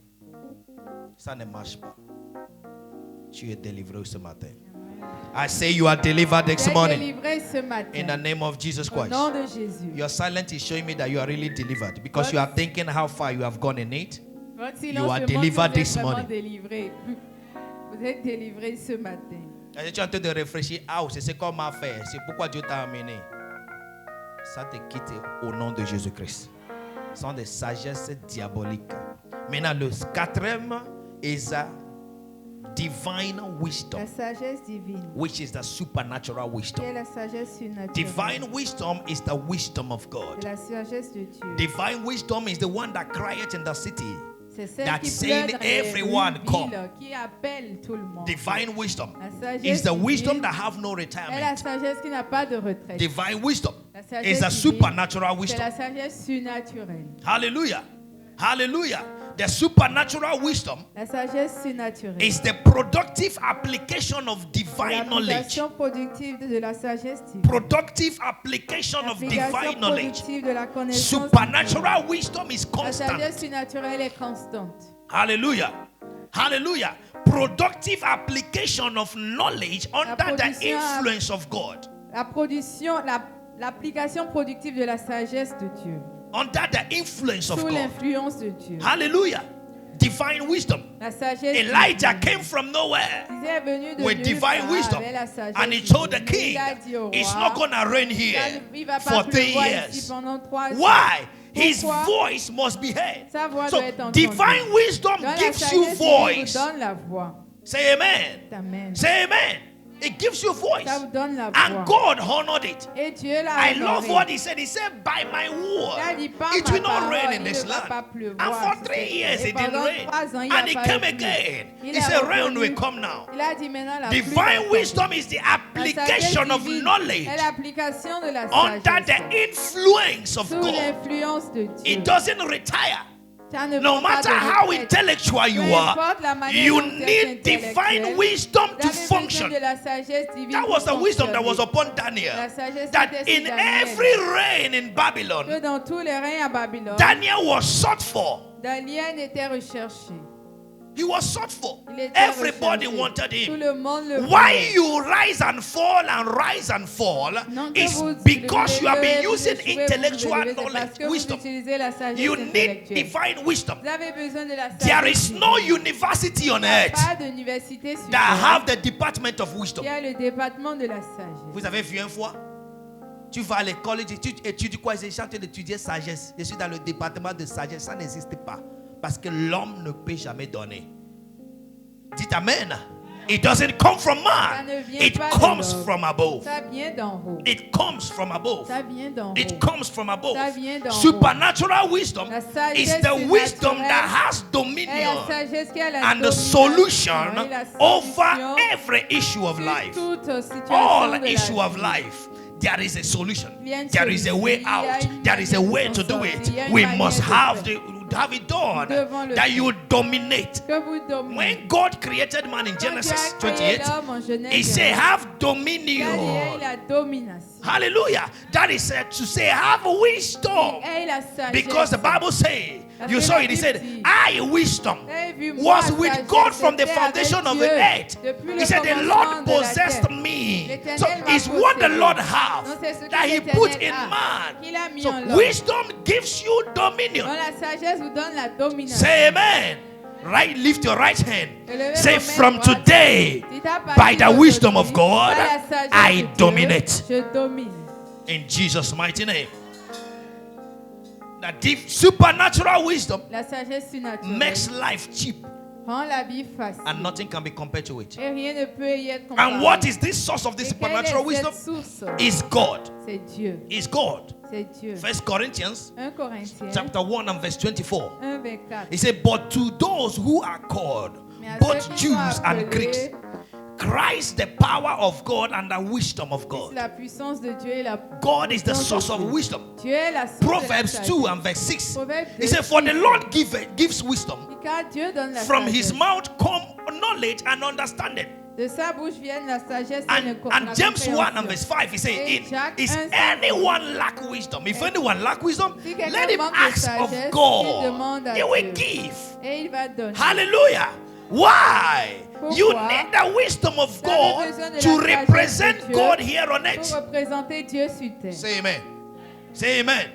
Ça ne marche pas. Tu es délivré ce matin. I say you are delivered this morning. Délivré ce matin. In the name of Jesus Au Christ. nom de Jésus. Your silence is showing me that you are really delivered. Because you are thinking how far you have gone in it. Votre You silence are me montre que delivered vous êtes this vraiment morning. délivré. Vous êtes délivré ce matin. Et tu es en train de réfléchir, ah, c'est ce qu'on m'a fait. C'est pourquoi Dieu t'a amené. Ça te quitte au nom de Jésus-Christ. Ce sont des sagesses diaboliques. Maintenant, le quatrième est la divine wisdom, La sagesse divine. which is the supernatural Qui wisdom. est la sagesse surnaturelle. Divine wisdom is the wisdom of C'est God. la sagesse de Dieu. Divine wisdom is the one that crieth in the city. C'est celle that qui saying pleure dans les everyone rues, come. villes, qui appelle tout le monde. Divine wisdom La sagesse is the wisdom divine that have no est la retirement. sagesse qui n'a pas de retraite. Divine wisdom La is sagesse the divine, supernatural c'est wisdom. la sagesse surnaturelle. Hallelujah. Hallelujah. The supernatural wisdom La sagesse surnaturelle. is the productive application of divine knowledge. L'application productive de la sagesse divine. Productive application of L'application divine knowledge. productive de la connaissance Supernatural wisdom is divine. La sagesse constant. surnaturelle est constante. Hallelujah. Hallelujah. productive application of knowledge under the production influence of God. L'application productive de la sagesse de Dieu. Under the influence of Sous God. l'influence de Dieu. Hallelujah. Divine wisdom. La sagesse Elijah divine. came from nowhere Il est venu de with nulle divine part wisdom. avec la sagesse And he divine. told the king, Il a dit au it's roi, not going to rain here il va for pas 3 pleuvoir ici years. pendant 3 ans. Why? His Pourquoi? voice must be heard. Sa voix So doit être entendue. divine wisdom Dans la gives sagesse you divine voice. vous donne la voix. Say amen. Amen. Say amen. It gives you voice. Ça vous donne la And voix. God honored it. Et Dieu l'a I honoré. love what he said. He said, by my word, Il a dit, par it ma will not parole, rain in il this ne va land. pas pleuvoir And for sur 3 cette years terre. it Et didn't pendant rain. 3 ans, il n'y a And it pas came eu de pluie. again. Il He a said, rain revenu. will come now. Il a dit maintenant la pluie va Divine tomber. wisdom is the La sagesse application of divine knowledge est l'application de la under sagesse the influence of sous God. l'influence de Dieu. It doesn't retire. Ça ne No prend pas matter de how retraite. intellectual you Peu are, importe la manière you dont tu es need divine intellectuel, wisdom vous to avez besoin function. de la sagesse divine That pour was the wisdom that was fonctionner. upon Daniel. La sagesse That était sur in Daniel. every reign in Que Babylon, dans tous les règnes à Babylone, Daniel was sought for. Daniel était recherché. He was sought for. Il était Everybody recherché. wanted Tout him. le monde le Why voulait. you rise and fall Non, que is vous because you have been levez, vous using échouez, vous intellectual levez, c'est parce knowledge, que vous wisdom. utilisez la sagesse You need intellectuelle. divine wisdom. Vous avez besoin de la sagesse. There is no divine. university on Il n'y a earth pas d'université sur that terre. have the department of wisdom. Il y a le département de la sagesse. Vous avez vu une fois? Tu vas à l'école, tu étudies quoi? J'ai chanté d'étudier sagesse. Je suis dans le département de sagesse. Ça n'existe pas. Parce que l'homme ne peut jamais donner. Dites amen. It doesn't come from Ça man. ne vient It pas de comes l'homme. from above. Ça vient d'en haut. It comes from above. Ça vient d'en haut. It comes from above. Ça vient d'en haut. Supernatural wisdom La sagesse is the wisdom surnaturelle that has Et la dominion sagesse qui a la and the domination solution et la over solution every issue of sur life. toute situation All de la issue vie. of life. There is a solution. Il y a une There is a solution. way Il y a out. une There is a manière way de to s'en do sortir. it. Il y a une We manière must de have faire. have it done. Devons le That faire. you dominate. Que vous dominez. When God created man in Quand Dieu Genesis a créé 28, l'homme en Genèse He said, 28, have il a dit, dominion. la domination. Hallelujah. That is said to say, have wisdom. Et la sagesse. Because the Bible says, you saw it, He said, I, wisdom, Vous avez vu, moi, was with sagesse, God from the j'étais avec foundation of Dieu the earth. depuis le He said, the commencement Lord de la possessed terre. me. L'Éternel So m'a it's what the possédé. Lord Donc, has c'est ce que that He l'Éternel put in a, man. qu'il a mis So en l'homme. wisdom gives you dominion. Donc la sagesse vous donne la domination. Say amen. Right, lift your right hand. Élevez Say, vos mains from droites. today, Dites à partir by the d'aujourd'hui, wisdom of God, par la sagesse I de Dieu, dominate. Je domine. In Jesus' mighty name. That deep supernatural wisdom La sagesse surnaturelle makes life cheap rend la vie facile. and nothing can be compared to it. Et rien ne peut y être comparé. And what is this source of this Et quelle est supernatural wisdom? cette source? Is God. C'est Dieu. Is God. C'est Dieu. 1 Corinthians 1 Corinthiens chapter 1 and verse 24. 1, 24. He said, but to those who are called, Mais à both ceux qui sont Jews and appelés, Greeks, Christ the power of God and the wisdom of c'est God. la puissance de Dieu et la God is the puissance source de of Dieu. wisdom. Dieu est la source de la Proverbs sagesse. 2 and verse 6. Proverbes He 2, said, for the 6. Lord gives wisdom. Car Dieu donne la From sagesse. his mouth come knowledge and understanding. De sa bouche viennent la sagesse et And, la and James 1 and compréhension. verse 5, he says, Et Jacques is 1, anyone lack wisdom? If anyone lack wisdom, Si quelqu'un let him manque de ask sagesse, of qu'il God. demande à He will Dieu. give. Et il va donner. Hallelujah. Why? Pourquoi? You need the wisdom of Vous avez God besoin de to la sagesse represent de Dieu God here on Pour earth. représenter Dieu sur terre. Say amen. Say amen.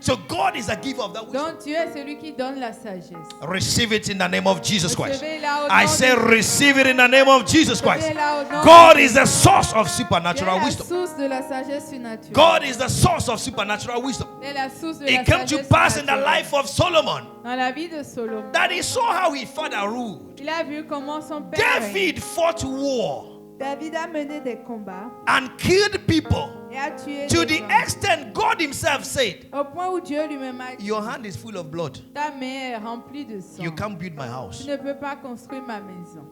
So God is the giver of that wisdom. Donc Dieu est celui qui donne la sagesse. Receive it in the name of Jesus Christ. Recevez-la au I nom say de- receive it in the name of Jesus Christ. Recevez-la au nom God de- is the source of Dieu supernatural est la wisdom. source de la sagesse surnaturelle. God is the source of supernatural wisdom. Dieu est la source de la It came to sagesse pass in the surnaturelle. life of Solomon Dans la vie de Salomon, that he saw how his father ruled. il a vu comment son père David fought war David a mené des combats and killed people et a tué to des the gens. extent God himself said, Au point où Dieu lui-même a dit, your hand is full of blood. ta main est remplie de sang. You can't build my Tu house. ne peux pas construire ma maison.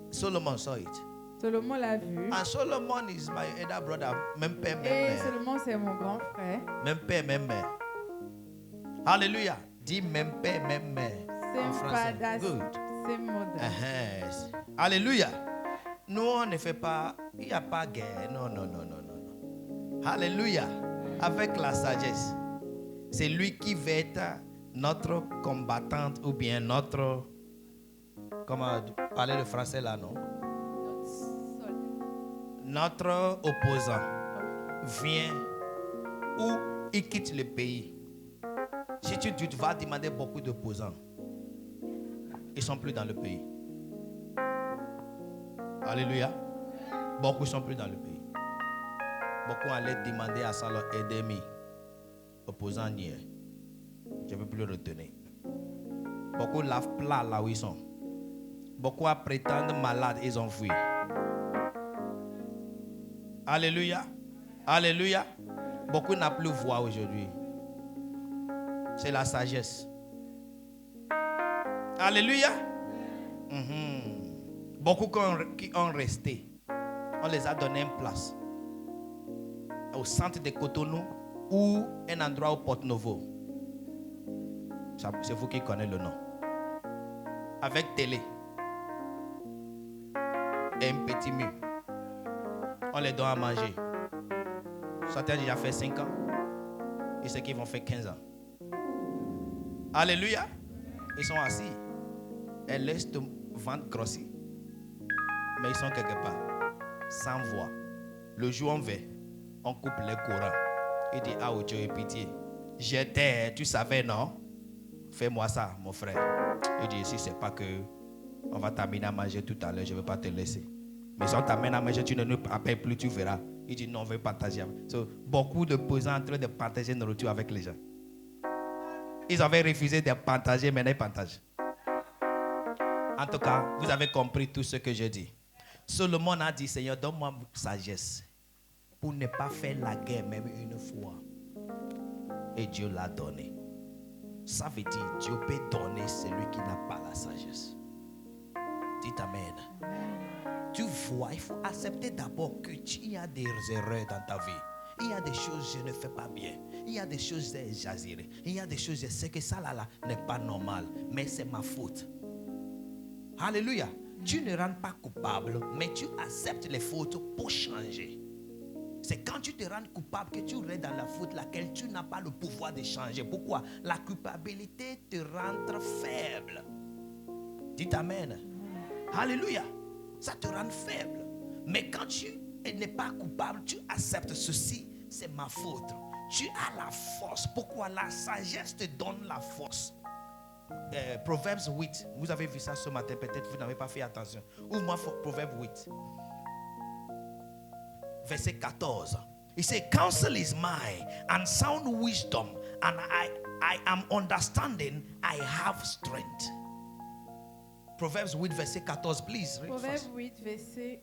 Solomon saw it. Salomon l'a vu. And Solomon is my elder brother. Même père, même Et mère. Salomon, c'est mon grand frère. Même père, même mère. Hallelujah. Dis même père, même mère. C'est En un français. padas. Good. C'est modèle. Yes. Alléluia. Nous, on ne fait pas, il n'y a pas guerre. Non, non, non, non, non. Alléluia. Avec la sagesse. C'est lui qui va être notre combattante ou bien notre comment parler le français là, non? Notre soldat. Notre opposant vient ou il quitte le pays. Si tu vas demander beaucoup d'opposants, ils ne sont plus dans le pays. Alléluia. Beaucoup ne sont plus dans le pays. Beaucoup allaient demander à ça leur ennemi. Opposant n'y est. Je ne peux plus le retenir. Beaucoup lavent plat là où ils sont. Beaucoup à prétendre malades, ils ont fui. Alléluia. Alléluia. Beaucoup n'ont plus voix aujourd'hui. C'est la sagesse. Alléluia. Beaucoup qui ont resté, on les a donné une place au centre de Cotonou ou un endroit au Porte-Nouveau. C'est vous qui connaissez le nom. Avec télé et un petit mur. On les donne à manger. Certains ont déjà fait 5 ans et ceux qui vont faire 15 ans. Alléluia. Ils sont assis. Elles laissent le ventre grossir. Mais ils sont quelque part. Sans voix. Le jour on va, on coupe les courants. Il dit, ah, Dieu, pitié. J'étais, tu savais, non? Fais-moi ça, mon frère. Il dit, si c'est pas que on va t'amener à manger tout à l'heure, je ne vais pas te laisser. Mais si on t'amène à manger, tu ne nous appelles plus, tu verras. Il dit, non, on veut partager. Beaucoup de posants en train de partager nos nourriture avec les gens. Ils avaient refusé de partager, maintenant ils partagent. En tout cas, vous avez compris tout ce que je dis. Solomon a dit, Seigneur, donne-moi sagesse pour ne pas faire la guerre même une fois. Et Dieu l'a donné. Ça veut dire, Dieu peut donner celui qui n'a pas la sagesse. Dites Amen. Tu vois, il faut accepter d'abord qu'il y a des erreurs dans ta vie. Il y a des choses que je ne fais pas bien. Il y a des choses que j'ai exagérées. Il y a des choses que je sais que ça là n'est pas normal. Mais c'est ma faute. Alléluia. Tu ne rends pas coupable, mais tu acceptes les fautes pour changer. C'est quand tu te rends coupable que tu restes dans la faute laquelle tu n'as pas le pouvoir de changer. Pourquoi? La culpabilité te rend faible. Dites Amen. Alléluia. Ça te rend faible. Mais quand tu n'es pas coupable, tu acceptes ceci, c'est ma faute. Tu as la force. Pourquoi? La sagesse te donne la force. Proverbes 8. Vous avez vu ça ce matin, peut-être vous n'avez pas fait attention. Ouvre-moi Proverbes 8. Verset 14. Il dit, counsel is mine and sound wisdom, and I am understanding, I have strength. Proverbes 8, verset 14, please read. Proverbe First. 8, verset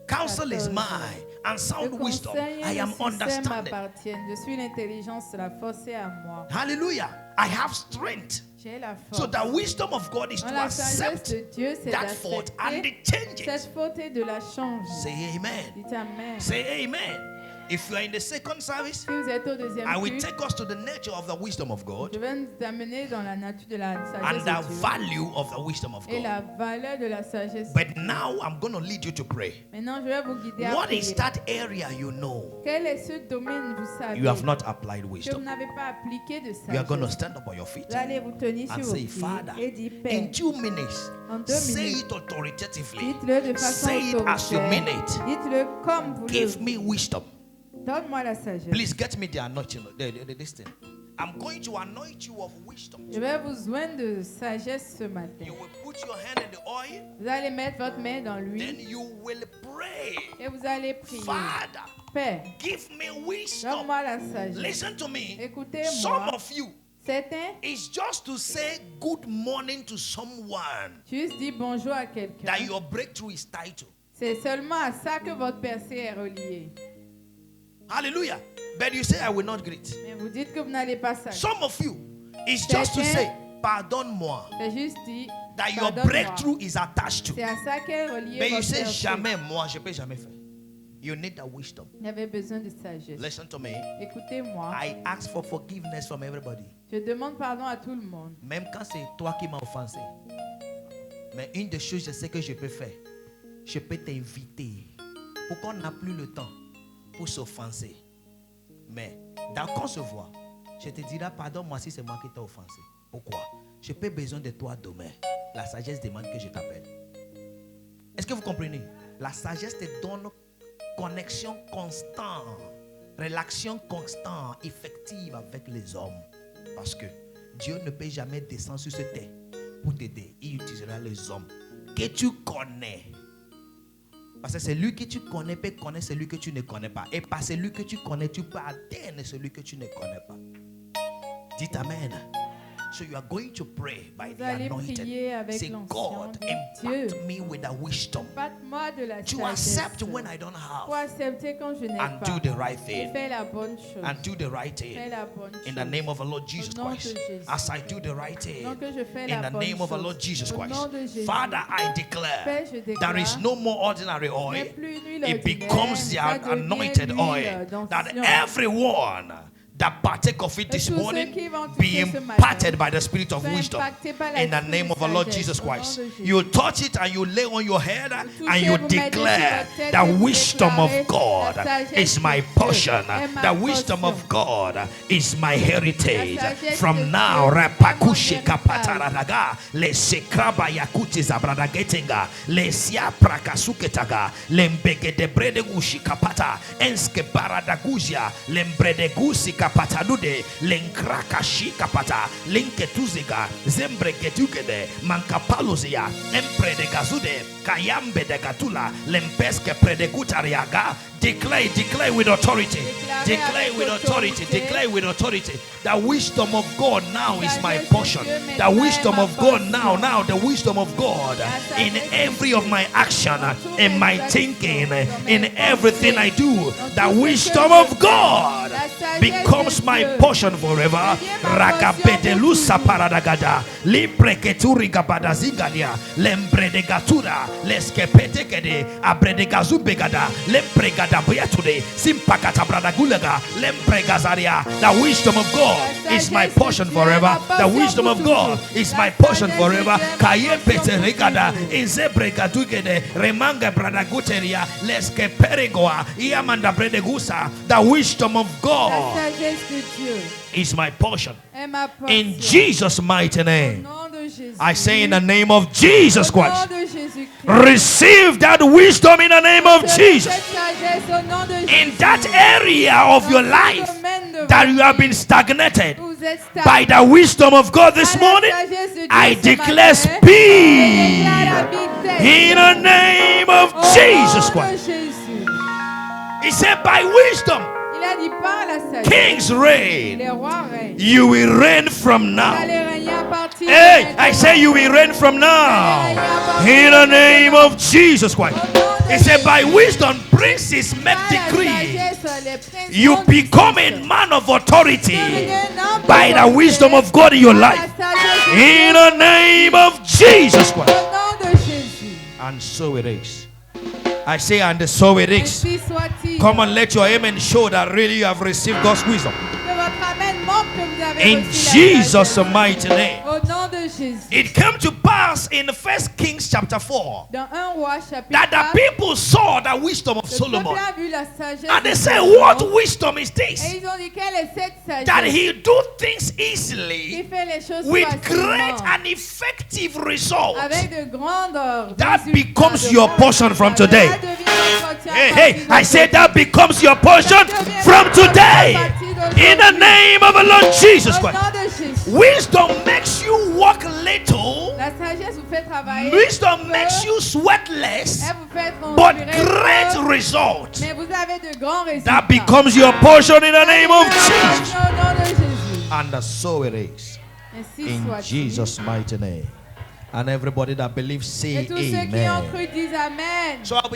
Counsel is 14. mine and sound Le wisdom, conseil I et am le système understanding. m'appartiennent. Je suis l'intelligence, la force est à moi. Hallelujah. I have strength. J'ai la force. So the wisdom of God is Dans to la sagesse accept de Dieu, c'est that fault and d'accepter to change it. cette faute et de la changer. Say amen. Dites Amen. Say amen. If you are in the second service, Si vous êtes au deuxième I will culte, take us to the nature of the wisdom of God je vais nous amener dans la nature de la and sagesse the de Dieu value of the wisdom of et la God. valeur de la sagesse. But now I'm going to lead you to pray. Maintenant, je vais vous guider à What is prier. that area you know Quel est ce domaine, vous savez, you have not applied que vous wisdom? n'avez pas appliqué de You are going to sagesse? stand up on your feet Vous allez vous tenir and sur vos say, pieds Father, et dire, in Père, 2 minutes, en 2 say minutes, it authoritatively. dites-le de façon Say it as you mean autoritaire. it. Dites-le comme vous le Give me wisdom. Donne-moi la sagesse. Please get me the anointing, this thing. I'm going to anoint you of wisdom. Je vais vous joindre de sagesse ce matin. You will put your hand in the oil, Vous allez mettre votre main dans then l'huile you will pray. et vous allez prier. Father, Père, give me wisdom. donne-moi la sagesse. Listen to me. Écoutez-moi. Some of you, Certains it's just to say good morning to someone juste dire bonjour à quelqu'un. that your breakthrough is tied to. C'est seulement à ça que votre percée est reliée. Hallelujah. But you say, I will not greet. Mais vous dites que vous n'allez pas saluer. Some of you, it's just to say, pardonne-moi, C'est juste dit, that your pardonne-moi. breakthrough is attached to. C'est à ça qu'est reliée Mais you votre say, percée. jamais, moi, je peux jamais faire. You need that wisdom. Il y avait besoin de sagesse. Listen to me. Écoutez-moi. I ask for forgiveness from everybody. Je demande pardon à tout le monde. Même quand c'est toi qui m'as offensé. Mais une des choses, je sais que je peux faire. Je peux t'inviter. Pour qu'on n'a plus le temps pour s'offenser. Mais, dans qu'on se voit, je te dirai pardonne-moi si c'est moi qui t'ai offensé. Pourquoi? Je n'ai pas besoin de toi demain. La sagesse demande que je t'appelle. Est-ce que vous comprenez? La sagesse te donne connexion constante, relation constante, effective avec les hommes. Parce que Dieu ne peut jamais descendre sur cette terre pour t'aider. Il utilisera les hommes que tu connais. Parce que celui que tu connais peut connaître celui que tu ne connais pas. Et par celui que tu connais, tu peux atteindre celui que tu ne connais pas. Dites Amen. So you are going to pray by the anointed. Say, God, impact me with the wisdom to accept when I don't have and do the right thing. And do the right thing. In the name of the Lord Jesus Christ. As I do the right thing. In the name of the Lord Jesus Christ. Father, I declare there is no more ordinary oil. It becomes the anointed oil. That everyone that partake of it this morning be imparted by the spirit of wisdom in the name of the Lord Jesus Christ. You touch it and you lay on your head and you declare the wisdom of God is my portion. The wisdom of God is my heritage. From now, Rapakushe Kapataradaga, Le Sekraba Yakuti Zabradagetinga, Le Sia Prakasuketaga, Lembege de Bredegushi Kapata, Enske Baradaguzia, Lembredegusi Kapatadude, Lenkrakashi Kapata, Linketuziga, Zembregetugede, Mankapaluzia, Empre de Gazude, Kayambe de Gatula, Lempeske Predegutariaga. Declare with authority. Declare with authority. Declare with authority. The wisdom of God now is my portion. The wisdom of God now the wisdom of God in every of my action, in my thinking, in everything I do. The wisdom of God becomes my portion forever. Ragabedelusa paradagada, Libreketuri gabadazigadia, Lembredegatura, Leskepetekede, Abredegazubegada, Lempregada. Today, Simpakata Bradagulaga, Lempregazaria. The wisdom of God is my portion forever. The wisdom of God is my portion forever. Kayepete Regada, Inzebregadugede, Remanga Bradaguteria, Leske Peregoa, Iamanda Bredegusa. The wisdom of God is my portion. In Jesus' mighty name. I say in the name of Jesus Christ. Receive that wisdom in the name of Jesus. In that area of your life that you have been stagnated, by the wisdom of God this morning, I declare speed in the name of Jesus Christ. He said by wisdom kings reign. You will reign from now. Hey, I say you will reign from now. In the name of Jesus Christ. He said by wisdom princes make decree. You become a man of authority by the wisdom of God in your life. In the name of Jesus Christ. And so it is. I say, and so it is. Come on, let your amen show that really you have received God's wisdom. In Jesus' mighty name. It came to pass in 1 Kings chapter 4 that the people saw the wisdom of Solomon. And they said, what wisdom is this? That he do things easily with great and effective results. That becomes your portion from today. Hey, I said that becomes your portion from today. In the name of the Lord Jesus Christ. Wisdom makes you walk little. Wisdom makes you sweat less, but great results. That becomes your portion in the name of Jesus. And so it is. In Jesus' mighty name. And everybody that believes say amen. So I'll be